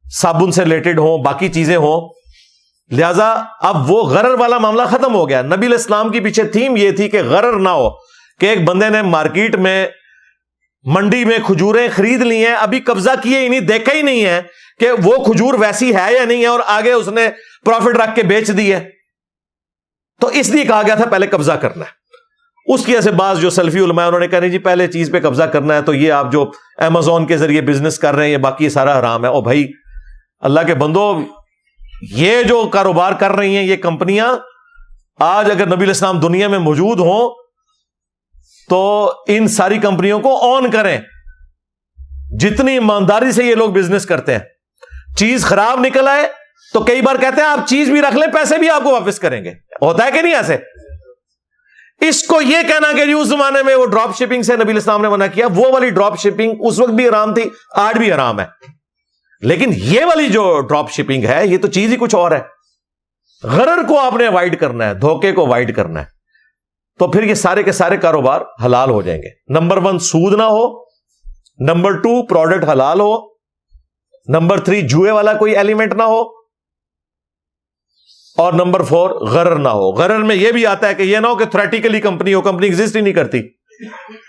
صابن سے ریلیٹڈ ہوں، باقی چیزیں ہوں، لہذا اب وہ غرر والا معاملہ ختم ہو گیا. نبی علیہ السلام کی پیچھے تھیم یہ تھی کہ غرر نہ ہو، کہ ایک بندے نے مارکیٹ میں، منڈی میں کھجوریں خرید لی ہیں، ابھی قبضہ کیے ہی نہیں، دیکھا ہی نہیں ہے کہ وہ کھجور ویسی ہے یا نہیں ہے، اور آگے اس نے پروفٹ رکھ کے بیچ دی ہے. تو اس لیے کہا گیا تھا پہلے قبضہ کرنا ہے. اس کی ایسے بعض جو سلفی علماء انہوں نے کہا نہیں جی پہلے چیز پہ قبضہ کرنا ہے، تو یہ آپ جو امیزون کے ذریعے بزنس کر رہے ہیں، یہ باقی سارا حرام ہے. او بھائی اللہ کے بندو، یہ جو کاروبار کر رہی ہیں یہ کمپنیاں، آج اگر نبی علیہ السلام دنیا میں موجود ہوں تو ان ساری کمپنیوں کو آن کریں. جتنی ایمانداری سے یہ لوگ بزنس کرتے ہیں، چیز خراب نکل آئے تو کئی بار کہتے ہیں آپ چیز بھی رکھ لیں، پیسے بھی آپ کو واپس کریں گے. ہوتا ہے کہ نہیں ایسے؟ اس کو یہ کہنا کہ اس زمانے میں وہ ڈراپ شپنگ سے نبی علیہ السلام نے منع کیا، وہ والی ڈراپ شپنگ اس وقت بھی حرام تھی، آج بھی حرام ہے. لیکن یہ والی جو ڈراپ شپنگ ہے یہ تو چیز ہی کچھ اور ہے. غرر کو آپ نے اوائڈ کرنا ہے، دھوکے کو اوائڈ کرنا ہے، تو پھر یہ سارے کے سارے کاروبار حلال ہو جائیں گے. نمبر 1 سود نہ ہو، نمبر 2 پروڈکٹ حلال ہو، نمبر 3 جوئے والا کوئی ایلیمنٹ نہ ہو، اور نمبر 4 غرر نہ ہو. غرر میں یہ بھی آتا ہے کہ یہ نہ ہو کہ تھریٹیکلی کمپنی ہو، کمپنی ایگزسٹ ہی نہیں کرتی.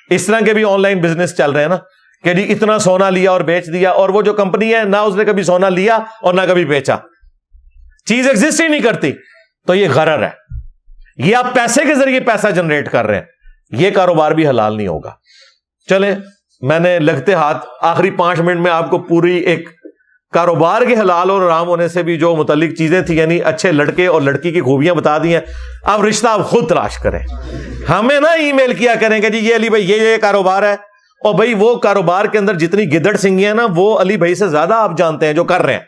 اس طرح کے بھی آن لائن بزنس چل رہے ہیں نا، کہ جی اتنا سونا لیا اور بیچ دیا، اور وہ جو کمپنی ہے نہ اس نے کبھی سونا لیا اور نہ کبھی بیچا، چیز ایگزسٹ ہی نہیں کرتی. تو یہ غرر ہے. یہ آپ پیسے کے ذریعے پیسہ جنریٹ کر رہے ہیں، یہ کاروبار بھی حلال نہیں ہوگا. چلے میں نے لگتے ہاتھ آخری 5 منٹ میں آپ کو پوری ایک کاروبار کے حلال اور حرام ہونے سے بھی جو متعلق چیزیں تھیں، یعنی اچھے لڑکے اور لڑکی کی خوبیاں بتا دی ہیں. اب رشتہ آپ خود تلاش کریں، ہمیں نہ ای میل کیا کریں کہ جی یہ علی بھائی یہ کاروبار ہے، اور بھائی وہ کاروبار کے اندر جتنی گدڑ سنگیاں نا وہ علی بھائی سے زیادہ آپ جانتے ہیں جو کر رہے ہیں.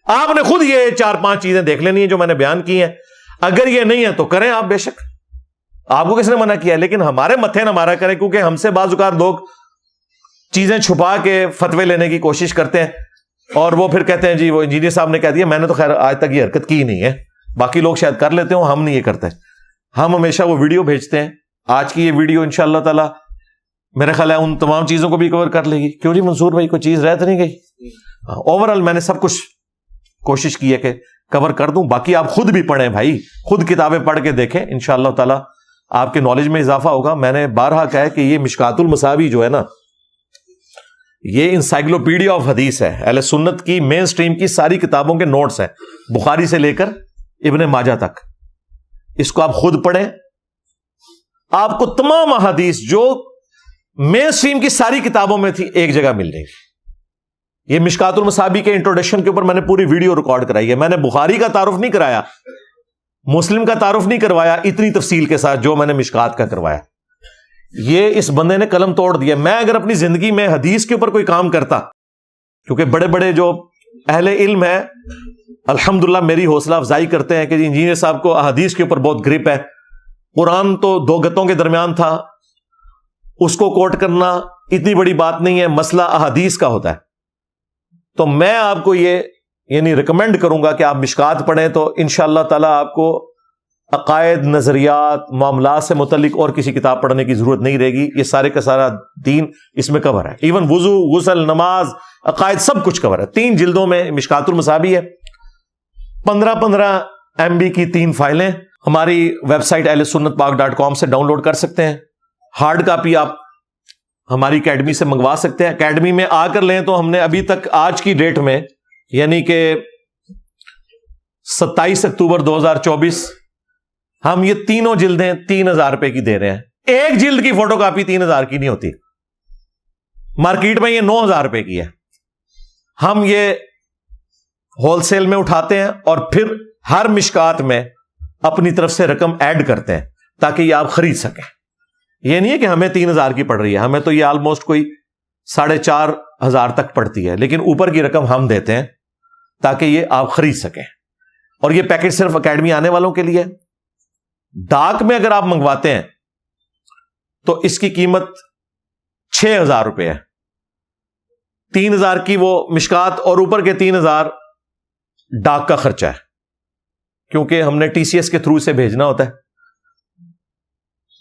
آپ نے خود یہ 4-5 چیزیں دیکھ لینی ہیں جو میں نے بیان کی ہیں. اگر یہ نہیں ہے تو کریں آپ، بے شک، آپ کو کس نے منع کیا؟ لیکن ہمارے متھے نہ مارا کریں، کیونکہ ہم سے بعض اوقات لوگ چیزیں چھپا کے فتوے لینے کی کوشش کرتے ہیں، اور وہ پھر کہتے ہیں جی وہ انجینئر صاحب نے کہہ دیا. میں نے تو خیر آج تک یہ حرکت کی نہیں ہے، باقی لوگ شاید کر لیتے ہوں، ہم نہیں یہ کرتے. ہم ہمیشہ وہ ویڈیو بھیجتے ہیں آج کی یہ ویڈیو انشاءاللہ تعالی میرا خیال ہے ان تمام چیزوں کو بھی کور کر لے گی. کیوں جی منصور بھائی کوئی چیز رہ تو نہیں گئی؟ اوورآل میں نے سب کچھ کوشش کی ہے کہ کور کر دوں. باقی آپ خود بھی پڑھیں بھائی, خود کتابیں پڑھ کے دیکھیں, انشاءاللہ تعالی آپ کے نالج میں اضافہ ہوگا. میں نے بارہا کہا ہے کہ یہ مشکات المصابیح جو ہے نا, یہ انسائکلوپیڈیا آف حدیث ہے. اہل سنت کی مین سٹریم کی ساری کتابوں کے نوٹس ہیں, بخاری سے لے کر ابن ماجہ تک. اس کو آپ خود پڑھیں, آپ کو تمام احادیث جو مین سٹریم کی ساری کتابوں میں تھی ایک جگہ مل جائے گی. یہ مشکات المصابیح کے انٹروڈکشن کے اوپر میں نے پوری ویڈیو ریکارڈ کرائی ہے. میں نے بخاری کا تعارف نہیں کرایا, مسلم کا تعارف نہیں کروایا اتنی تفصیل کے ساتھ جو میں نے مشکات کا کروایا. یہ اس بندے نے قلم توڑ دیا. میں اگر اپنی زندگی میں حدیث کے اوپر کوئی کام کرتا, کیونکہ بڑے بڑے جو اہل علم ہیں الحمدللہ میری حوصلہ افزائی کرتے ہیں کہ جی انجینئر صاحب کو احادیث کے اوپر بہت گرپ ہے, قرآن تو دو گتوں کے درمیان تھا, اس کو کوٹ کرنا اتنی بڑی بات نہیں ہے, مسئلہ احادیث کا ہوتا ہے. تو میں آپ کو یہ یعنی ریکمینڈ کروں گا کہ آپ مشکات پڑھیں, تو انشاءاللہ تعالی آپ کو عقائد, نظریات, معاملات سے متعلق اور کسی کتاب پڑھنے کی ضرورت نہیں رہے گی. یہ سارے کا سارا دین اس میں کور ہے. ایون وضو, غسل, نماز, عقائد سب کچھ کور ہے. 3 جلدوں میں مشکات المصابیح ہے. 15 MB کی 3 فائلیں ہماری ویب سائٹ ahlsunnatpak.com سے ڈاؤن لوڈ کر سکتے ہیں. ہارڈ کاپی آپ ہماری اکیڈمی سے منگوا سکتے ہیں. اکیڈمی میں آ کر لیں تو ہم نے ابھی تک آج کی ڈیٹ میں یعنی کہ 27 اکتوبر 2024 ہم یہ تینوں جلدیں 3000 روپے کی دے رہے ہیں. ایک جلد کی فوٹو کاپی 3000 کی نہیں ہوتی, مارکیٹ میں یہ 9000 روپے کی ہے. ہم یہ ہول سیل میں اٹھاتے ہیں اور پھر ہر مشکات میں اپنی طرف سے رقم ایڈ کرتے ہیں تاکہ یہ آپ خرید سکیں. یہ نہیں ہے کہ ہمیں 3000 کی پڑ رہی ہے, ہمیں تو یہ آلموسٹ کوئی 4500 تک پڑتی ہے, لیکن اوپر کی رقم ہم دیتے ہیں تاکہ یہ آپ خرید سکیں. اور یہ پیکج صرف اکیڈمی آنے والوں کے لیے. ڈاک میں اگر آپ منگواتے ہیں تو اس کی قیمت 6000 روپے ہے. 3000 کی وہ مشکات اور اوپر کے 3000 ڈاک کا خرچہ ہے, کیونکہ ہم نے TCS کے تھرو سے بھیجنا ہوتا ہے.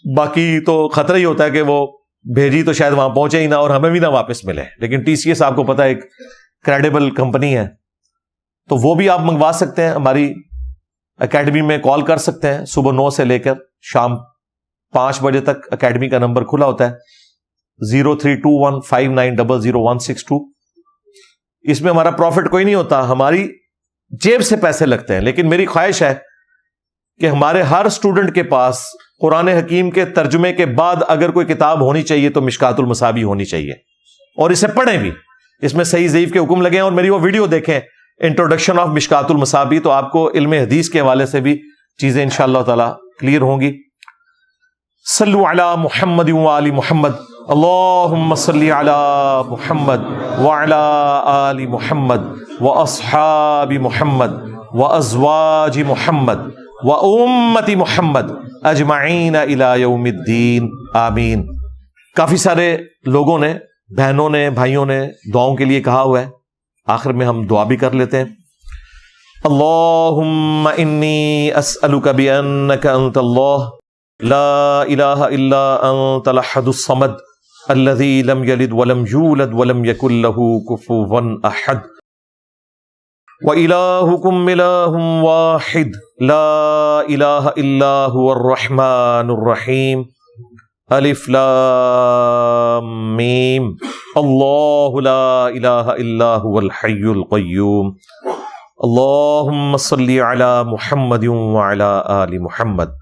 باقی تو خطرہ ہی ہوتا ہے کہ وہ بھیجی تو شاید وہاں پہنچے ہی نہ اور ہمیں بھی نہ واپس ملے. لیکن TCS آپ کو پتا ہے ایک کریڈیبل کمپنی ہے, تو وہ بھی آپ منگوا سکتے ہیں. ہماری اکیڈمی میں کال کر سکتے ہیں. صبح 9 سے لے کر شام 5 بجے تک اکیڈمی کا نمبر کھلا ہوتا ہے 032159000162. اس میں ہمارا پروفٹ کوئی نہیں ہوتا, ہماری جیب سے پیسے لگتے ہیں. لیکن میری خواہش ہے کہ ہمارے ہر اسٹوڈنٹ کے پاس قرآن حکیم کے ترجمے کے بعد اگر کوئی کتاب ہونی چاہیے تو مشکات المصابیح ہونی چاہیے, اور اسے پڑھیں بھی. اس میں صحیح ضعیف کے حکم لگے ہیں, اور میری وہ ویڈیو دیکھیں انٹروڈکشن آف مشکات المصابیح, تو آپ کو علم حدیث کے حوالے سے بھی چیزیں انشاءاللہ تعالی کلیئر ہوں گی. صلو علی محمد وآل محمد, اللہم صلی علی محمد وعلی آل محمد واصحاب محمد وازواج محمد وامت محمد اجمعین الی یوم الدین, آمین. کافی سارے لوگوں نے, بہنوں نے, بھائیوں نے دعاؤں کے لیے کہا ہوا ہے. آخر میں ہم دعا بھی کر لیتے ہیں. اللہم انی اسألک بانک انت اللہ لا الہ الا انت الاحد الصمد الذی لم یلد ولم یولد ولم یکن له کفوا احد وَإِلَٰهُكُمْ إِلَٰهٌ وَاحِدٌ لَا إِلَٰهَ إِلَّا هُوَ الرَّحْمَٰنُ الرَّحِيمُ الف لام میم اللہ لا الہ الا هو الحی القیوم اللہم صلی علی محمد وعلی آل محمد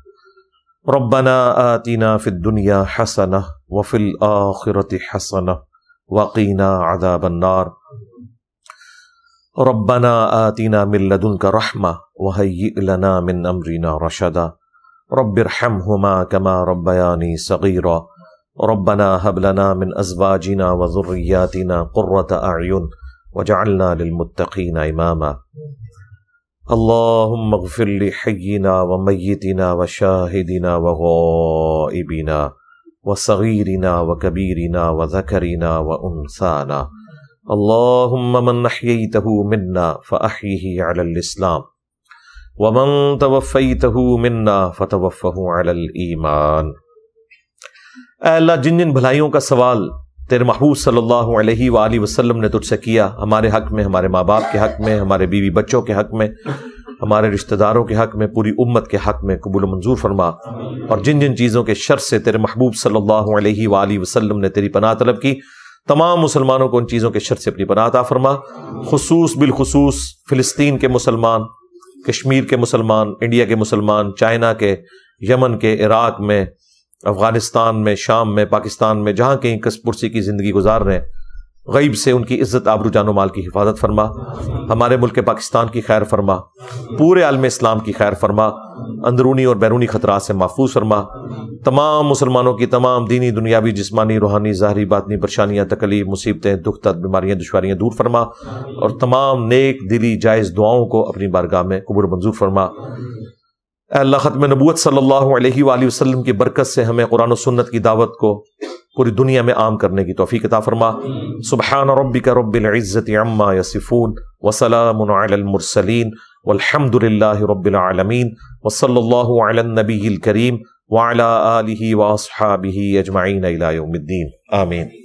ربنا آتنا فی الدنیا حسنہ وفی الآخرة حسنہ وقینا عذاب النار ربنا آتنا من لدنک رحمہ وہیئ لنا من امرنا رشدا رب ارحمہما کما ربیانی صغیرا ربنا هب لنا من ازواجنا وذریاتنا قرۃ اعین وجعلنا للمتقین اماما اللہم اغفر لحینا ومیتنا وشاہدنا وغائبنا وصغیرنا وکبیرنا وذکرنا وانثانا اللہم من احییتہ منا فاحیہ علی الاسلام ومن توفیتہ منا فتوفہ علی الایمان اے اللہ جن جن بھلائیوں کا سوال تیرے محبوب صلی اللہ علیہ وآلہ وسلم نے تجھ سے کیا، ہمارے حق میں، ہمارے ماں باپ کے حق میں، ہمارے بیوی بچوں کے حق میں، ہمارے رشتہ داروں کے حق میں، پوری امت کے حق میں قبول و منظور فرما، اور جن جن چیزوں کے شر سے تیرے محبوب صلی اللہ علیہ وآلہ وسلم نے تیری پناہ طلب کی، تمام مسلمانوں کو ان چیزوں کے شر سے اپنی پناہ عطا فرما، بالخصوص فلسطین کے مسلمان، کشمیر کے مسلمان، انڈیا کے مسلمان، چائنا کے، یمن کے، عراق میں، افغانستان میں، شام میں، پاکستان میں، جہاں کہیں کس پرسی کی زندگی گزار رہے ہیں، غیب سے ان کی عزت، آبرو، جان و مال کی حفاظت فرما، ہمارے ملک پاکستان کی خیر فرما، پورے عالم اسلام کی خیر فرما، اندرونی اور بیرونی خطرات سے محفوظ فرما، تمام مسلمانوں کی تمام دینی، دنیاوی، جسمانی، روحانی، ظاہری، باطنی پریشانیاں، تکلیف، مصیبتیں، دکھ درد، بیماریاں، دشواریاں دور فرما، اور تمام نیک دلی جائز دعاؤں کو اپنی بارگاہ میں قبول منظور فرما۔ اے اللہ ختم نبوت صلی اللہ علیہ وآلہ وسلم کی برکت سے ہمیں قرآن و سنت کی دعوت کو پوری دنیا میں عام کرنے کی توفیق عطا فرما۔ سبحان ربک رب العزت عما یصفون وسلام علی المرسلین والحمد للہ رب العالمین، وصلی اللہ علی النبی الکریم وعلی آلہ واصحابہ اجمعین الی یوم الدین، آمین۔